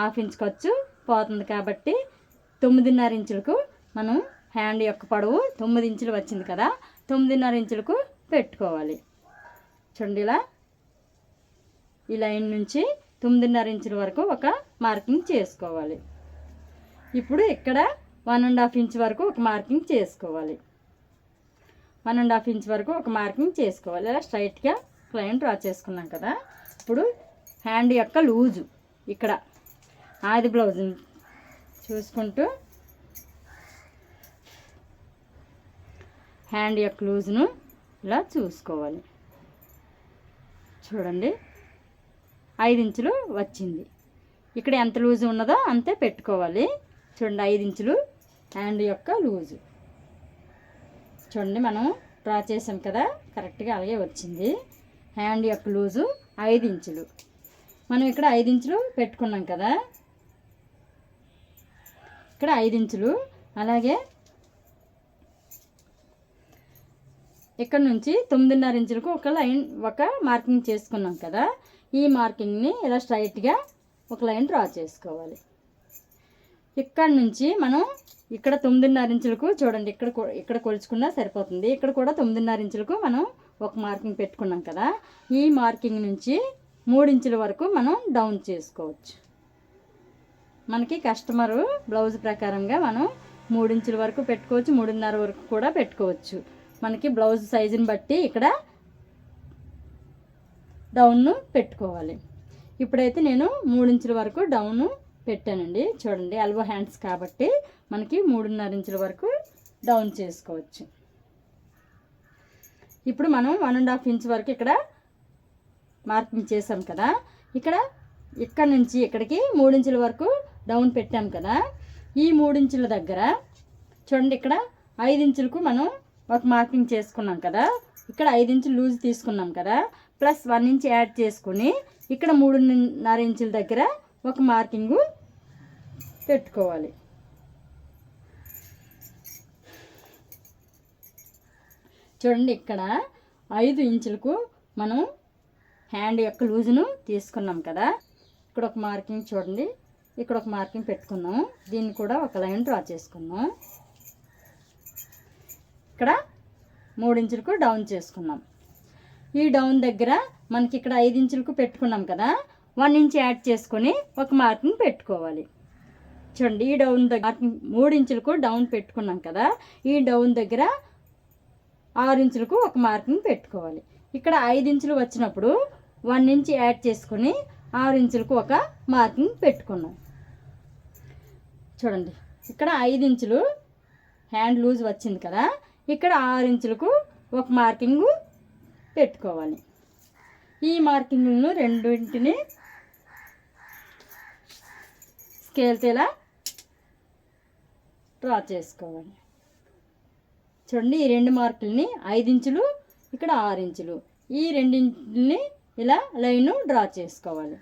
1/2 ఇంచు ఖర్చు పోతుంది కాబట్టి 9.5 ఇంచులకు మనం హ్యాండ్ యొక్క పొడవు 9 ఇంచులు వచ్చింది కదా, 9.5 ఇంచులకు పెట్టుకోవాలి. చూడండి ఇలా ఈ లైన్ నుంచి 9.5 ఇంచుల వరకు ఒక మార్కింగ్ చేసుకోవాలి. ఇప్పుడు ఇక్కడ 1.5 ఇంచ్ వరకు ఒక మార్కింగ్ చేసుకోవాలి. 1.5 ఇంచ్ వరకు ఒక మార్కింగ్ చేసుకోవాలి. ఇలా స్ట్రైట్గా లైన్ డ్రా చేసుకున్నాం కదా. ఇప్పుడు హ్యాండ్ యొక్క లూజు ఇక్కడ ఆది బ్లౌజ్ చూసుకుంటూ హ్యాండ్ యొక్క లూజును ఇలా చూసుకోవాలి. చూడండి 5 ఇంచులు వచ్చింది. ఇక్కడ ఎంత లూజు ఉన్నదో అంతే పెట్టుకోవాలి. చూడండి 5 ఇంచులు హ్యాండ్ యొక్క లూజు. చూడండి మనం డ్రా చేసాం కదా, కరెక్ట్గా అలాగే వచ్చింది. హ్యాండ్ యొక్క లూజు 5 ఇంచులు. మనం ఇక్కడ 5 ఇంచులు పెట్టుకున్నాం కదా, ఇక్కడ 5 ఇంచులు. అలాగే ఇక్కడ నుంచి 9.5 ఇంచులకు ఒక మార్కింగ్ చేసుకున్నాం కదా, ఈ మార్కింగ్ని ఇలా స్ట్రైట్గా ఒక లైన్ డ్రా చేసుకోవాలి. ఇక్కడ నుంచి మనం ఇక్కడ 9.5 ఇంచులకు చూడండి ఇక్కడ కొలుచుకున్నా సరిపోతుంది. ఇక్కడ కూడా 9.5 ఇంచులకు మనం ఒక మార్కింగ్ పెట్టుకున్నాం కదా, ఈ మార్కింగ్ నుంచి 3 ఇంచుల వరకు మనం డౌన్ చేసుకోవచ్చు. మనకి కస్టమరు బ్లౌజ్ ప్రకారంగా మనం 3 ఇంచుల వరకు పెట్టుకోవచ్చు, 3.5 వరకు కూడా పెట్టుకోవచ్చు. మనకి బ్లౌజ్ సైజుని బట్టి ఇక్కడ డౌన్ను పెట్టుకోవాలి. ఇప్పుడైతే నేను 3 ఇంచుల వరకు డౌను పెట్టానండి. చూడండి ఎల్బో హ్యాండ్స్ కాబట్టి మనకి 3.5 ఇంచుల వరకు డౌన్ చేసుకోవచ్చు. ఇప్పుడు మనం 1.5 ఇంచ్ వరకు ఇక్కడ మార్కింగ్ చేసాం కదా, ఇక్కడ నుంచి ఇక్కడికి 3 ఇంచుల వరకు డౌన్ పెట్టాం కదా, ఈ 3 ఇంచుల దగ్గర చూడండి ఇక్కడ 5 ఇంచులకు మనం ఒక మార్కింగ్ చేసుకున్నాం కదా, ఇక్కడ 5 ఇంచులు లూజ్ తీసుకున్నాం కదా, ప్లస్ 1 ఇంచ్ యాడ్ చేసుకుని ఇక్కడ 3.5 ఇంచుల దగ్గర ఒక మార్కింగు పెట్టుకోవాలి. చూడండి ఇక్కడ 5 ఇంచులకు మనం హ్యాండ్ యొక్క లూజును తీసుకున్నాం కదా, ఇక్కడ ఒక మార్కింగ్ చూడండి, ఇక్కడ ఒక మార్కింగ్ పెట్టుకున్నాం. దీన్ని కూడా ఒక లైన్ డ్రా చేసుకున్నాం. ఇక్కడ 3 ఇంచులకు డౌన్ చేసుకున్నాం. ఈ డౌన్ దగ్గర మనకి ఇక్కడ 5 ఇంచులకు పెట్టుకున్నాం కదా, 1 ఇంచ్ యాడ్ చేసుకొని ఒక మార్కింగ్ పెట్టుకోవాలి. చూడండి ఈ డౌన్ దగ్గర 3 ఇంచులకు డౌన్ పెట్టుకున్నాం కదా, ఈ డౌన్ దగ్గర 6 ఇంచులకు ఒక మార్కింగ్ పెట్టుకోవాలి. ఇక్కడ 5 ఇంచులు వచ్చినప్పుడు 1 ఇంచ్ యాడ్ చేసుకొని 6 ఇంచులకు ఒక మార్కింగ్ పెట్టుకున్నాం. చూడండి ఇక్కడ 5 ఇంచులు హ్యాండ్ లూజ్ వచ్చింది కదా, ఇక్కడ 6 ఇంచులకు ఒక మార్కింగ్ పెట్టుకోవాలి. ఈ మార్కింగ్లను రెండింటిని స్కేల్తో ఇలా డ్రా చేసుకోవాలి. చూడండి ఈ 2 మార్కులని 5 ఇంచులు ఇక్కడ 6 ఇంచులు, ఈ రెండింటిని ఇలా లైన్ డ్రా చేసుకోవాలి.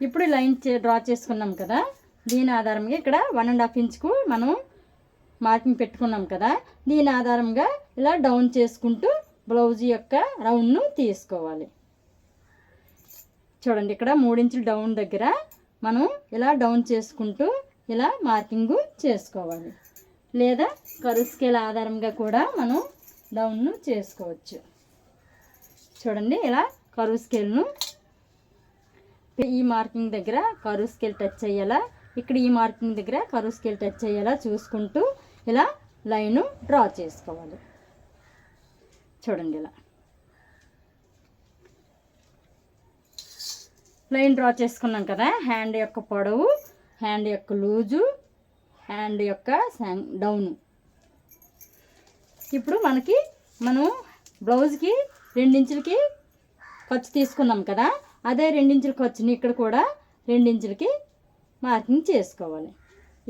ఇప్పుడు లైన్ డ్రా చేసుకున్నాం కదా, దీని ఆధారంగా ఇక్కడ 1.5 ఇంచుకు మనం మార్కింగ్ పెట్టుకున్నాం కదా, దీని ఆధారంగా ఇలా డౌన్ చేసుకుంటూ బ్లౌజ్ యొక్క రౌండ్ను తీసుకోవాలి. చూడండి ఇక్కడ 3 ఇంచులు డౌన్ దగ్గర మనం ఇలా డౌన్ చేసుకుంటూ ఇలా మార్కింగ్ చేసుకోవాలి, లేదా కరువు స్కేల్ ఆధారంగా కూడా మనం డౌన్ చేసుకోవచ్చు. చూడండి ఇలా కరువు స్కేల్ను ఈ మార్కింగ్ దగ్గర కరువు స్కేల్ టచ్ అయ్యేలా, ఇక్కడ ఈ మార్కింగ్ దగ్గర కరువు స్కేల్ టచ్ అయ్యేలా చూసుకుంటూ ఇలా లైను డ్రా చేసుకోవాలి. చూడండి ఇలా లైన్ డ్రా చేసుకున్నాం కదా. హ్యాండ్ యొక్క పొడవు, హ్యాండ్ యొక్క లూజు, హ్యాండ్ యొక్క డౌను. ఇప్పుడు మనం బ్లౌజ్కి 2 ఇంచులకి ఖర్చు తీసుకున్నాం కదా, అదే 2 ఇంచుల ఖర్చుని ఇక్కడ కూడా 2 ఇంచులకి మార్కింగ్ చేసుకోవాలి.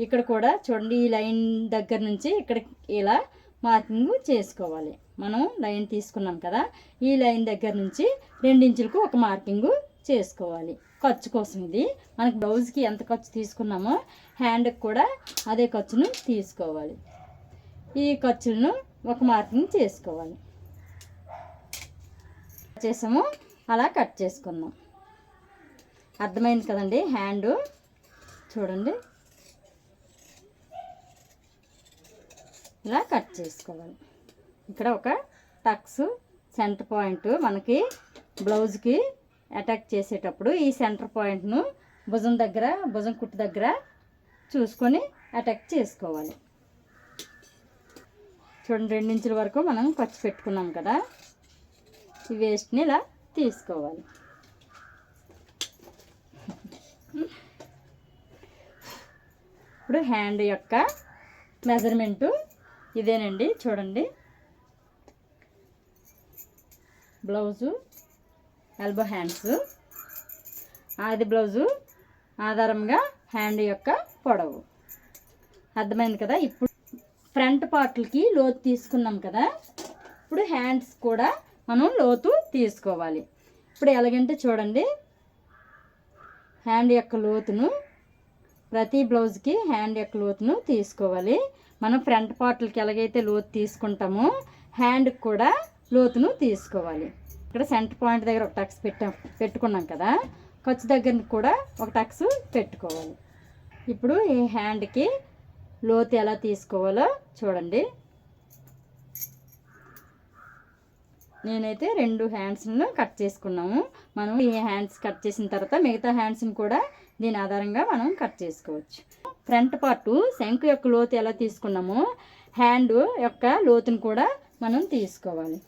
ఇక్కడ కూడా చూడండి ఈ లైన్ దగ్గర నుంచి ఇక్కడ ఇలా మార్కింగ్ చేసుకోవాలి. మనం లైన్ తీసుకున్నాం కదా, ఈ లైన్ దగ్గర నుంచి 2 ఇంచులకు ఒక మార్కింగ్ చేసుకోవాలి. ఖర్చు కోసం ఇది మనకు బ్లౌజ్కి ఎంత ఖర్చు తీసుకున్నామో హ్యాండ్కి కూడా అదే ఖర్చును తీసుకోవాలి. ఈ ఖర్చులను ఒక మార్కింగ్ చేసుకోవాలి. చేసాము అలా కట్ చేసుకుందాం. అర్థమైంది కదండి. హ్యాండ్ చూడండి ఇలా కట్ చేసుకోవాలి. ఇక్కడ ఒక టక్స్ సెంటర్ పాయింట్ మనకి బ్లౌజ్కి అటాక్ చేసేటప్పుడు ఈ సెంటర్ పాయింట్ను భుజం కుట్టు దగ్గర చూసుకొని అటాక్ చేసుకోవాలి. చూడండి 2 ఇంచుల వరకు మనం ఖర్చు పెట్టుకున్నాం కదా, ఈ వేస్ట్ని ఇలా తీసుకోవాలి. ఇప్పుడు హ్యాండ్ యొక్క మెజర్మెంటు ఇదేనండి. చూడండి బ్లౌజు ఎల్బో హ్యాండ్స్, ఆది బ్లౌజు ఆధారంగా హ్యాండ్ యొక్క పొడవు. అర్థమైంది కదా. ఇప్పుడు ఫ్రంట్ పార్ట్లకి లోతు తీసుకున్నాం కదా, ఇప్పుడు హ్యాండ్స్ కూడా మనం లోతు తీసుకోవాలి. ఇప్పుడు ఎలాగంటే చూడండి హ్యాండ్ యొక్క లోతును ప్రతి బ్లౌజ్కి హ్యాండ్ యొక్క లోతును తీసుకోవాలి. మనం ఫ్రంట్ పార్ట్లకి ఎలాగైతే లోతు తీసుకుంటామో హ్యాండ్కి కూడా లోతును తీసుకోవాలి. ఇక్కడ సెంటర్ పాయింట్ దగ్గర ఒక టక్స్ పెట్టుకున్నాం కదా, ఖర్చు దగ్గర కూడా ఒక టక్స్ పెట్టుకోవాలి. ఇప్పుడు ఈ హ్యాండ్కి లోతు ఎలా తీసుకోవాలో చూడండి. నేనైతే 2 హ్యాండ్స్ను కట్ చేసుకున్నాము. మనం ఈ హ్యాండ్స్ కట్ చేసిన తర్వాత మిగతా హ్యాండ్స్ని కూడా దీని ఆధారంగా మనం కట్ చేసుకోవచ్చు. ఫ్రంట్ పార్టు శంకు యొక్క లోతు ఎలా తీసుకున్నామో హ్యాండ్ యొక్క లోతును కూడా మనం తీసుకోవాలి.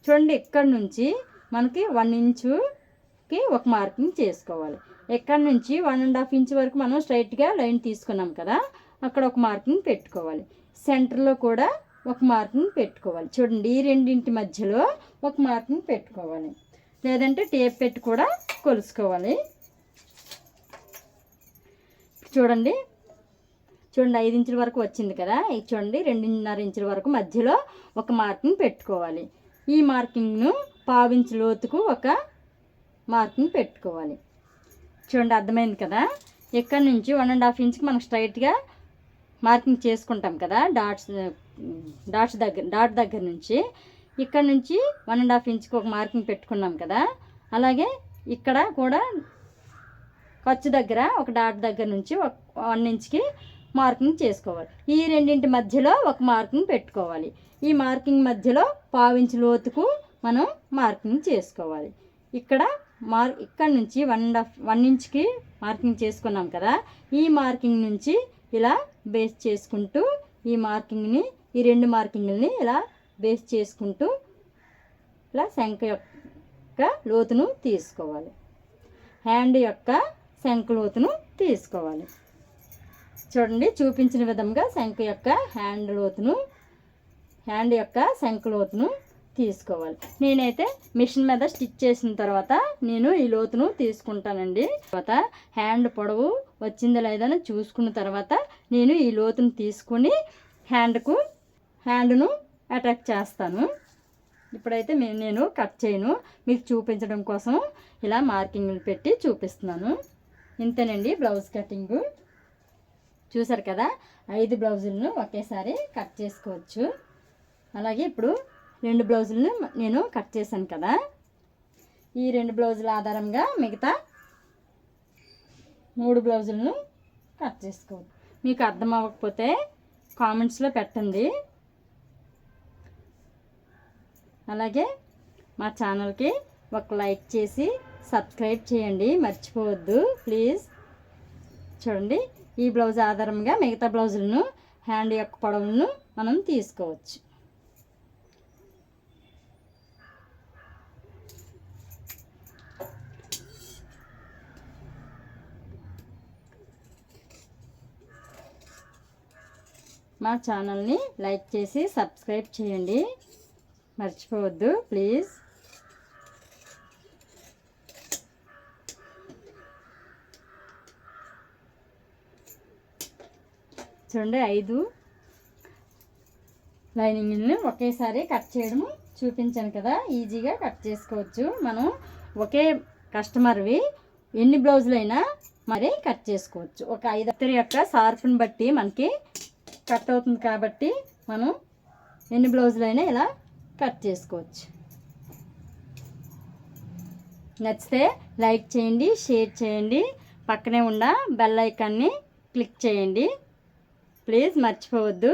చూడండి ఇక్కడ నుంచి మనకి 1 ఇంచుకి ఒక మార్కింగ్ చేసుకోవాలి. ఇక్కడ నుంచి 1.5 ఇంచ్ వరకు మనం స్ట్రైట్గా లైన్ తీసుకున్నాం కదా, అక్కడ ఒక మార్కింగ్ పెట్టుకోవాలి. సెంటర్లో కూడా ఒక మార్కింగ్ పెట్టుకోవాలి. చూడండి ఈ రెండింటి మధ్యలో ఒక మార్కింగ్ పెట్టుకోవాలి, లేదంటే టేప్ పెట్టి కూడా కొలుసుకోవాలి. చూడండి 5 ఇంచుల వరకు వచ్చింది కదా, ఇది చూడండి 2.5 ఇంచుల వరకు మధ్యలో ఒక మార్కింగ్ పెట్టుకోవాలి. ఈ మార్కింగ్ను 1/2 ఇంచు లోతుకు ఒక మార్కింగ్ పెట్టుకోవాలి. చూడండి అర్థమైంది కదా. ఇక్కడ నుంచి 1.5 ఇంచుకి మనం స్ట్రైట్గా మార్కింగ్ చేసుకుంటాం కదా, డాట్ దగ్గర నుంచి ఇక్కడ నుంచి 1.5 ఇంచుకి ఒక మార్కింగ్ పెట్టుకున్నాం కదా, అలాగే ఇక్కడ కూడా ఖర్చు దగ్గర ఒక డాట్ దగ్గర నుంచి 1 ఇంచుకి మార్కింగ్ చేసుకోవాలి. ఈ రెండింటి మధ్యలో ఒక మార్కింగ్ పెట్టుకోవాలి. ఈ మార్కింగ్ మధ్యలో 1/2 ఇంచు లోతుకు మనం మార్కింగ్ చేసుకోవాలి. ఇక్కడ నుంచి 1 ఇంచుకి మార్కింగ్ చేసుకున్నాం కదా, ఈ మార్కింగ్ నుంచి ఇలా బేస్ చేసుకుంటూ ఈ మార్కింగ్ని ఈ 2 మార్కింగ్ని ఇలా బేస్ చేసుకుంటూ ఇలా శంఖ యొక్క లోతును తీసుకోవాలి. హ్యాండ్ యొక్క శంఖ లోతును తీసుకోవాలి. చూడండి చూపించిన విధంగా శంఖ యొక్క హ్యాండ్ యొక్క శంఖ లోతును తీసుకోవాలి. నేనైతే మిషన్ మీద స్టిచ్ చేసిన తర్వాత నేను ఈ లోతును తీసుకుంటానండి. తర్వాత హ్యాండ్ పొడవు వచ్చిందా లేదని చూసుకున్న తర్వాత నేను ఈ లోతును తీసుకుని హ్యాండ్ను అటాక్ చేస్తాను. ఇప్పుడైతే నేను కట్ చేయను, మీకు చూపించడం కోసం ఇలా మార్కింగ్లు పెట్టి చూపిస్తున్నాను. ఇంతేనండి బ్లౌజ్ కటింగు. చూసారు కదా, 5 బ్లౌజులను ఒకేసారి కట్ చేసుకోవచ్చు. అలాగే ఇప్పుడు 2 బ్లౌజులను నేను కట్ చేశాను కదా, ఈ 2 బ్లౌజుల ఆధారంగా మిగతా 3 బ్లౌజులను కట్ చేసుకోవాలి. మీకు అర్థం అవ్వకపోతే కామెంట్స్లో పెట్టండి. అలాగే మా ఛానల్కి ఒక లైక్ చేసి సబ్స్క్రైబ్ చేయండి, మర్చిపోవద్దు ప్లీజ్. చూడండి, ఈ బ్లౌజ్ ఆధారంగా మిగతా బ్లౌజులను హ్యాండ్ యొక్క పొడవులను మనం తీసుకోవచ్చు. మా ఛానల్ని లైక్ చేసి సబ్స్క్రైబ్ చేయండి, మర్చిపోవద్దు ప్లీజ్. చూడండి, 5 లైనింగ్ని ఒకేసారి కట్ చేయడం చూపించాను కదా, ఈజీగా కట్ చేసుకోవచ్చు. మనం ఒకే కస్టమర్వి ఎన్ని బ్లౌజులైనా మరి కట్ చేసుకోవచ్చు. ఒక 5 యొక్క షార్ప్ని బట్టి మనకి కట్ అవుతుంది కాబట్టి మనం ఎన్ని బ్లౌజులైనా ఇలా కట్ చేసుకోవచ్చు. నచ్చితే లైక్ చేయండి, షేర్ చేయండి, పక్కనే ఉన్న బెల్ ఐకాన్ని క్లిక్ చేయండి ప్లీజ్, మర్చిపోవద్దు.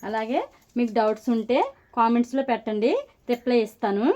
అలాగే మీకు డౌట్స్ ఉంటే కామెంట్స్లో పెట్టండి, రిప్లై ఇస్తాను.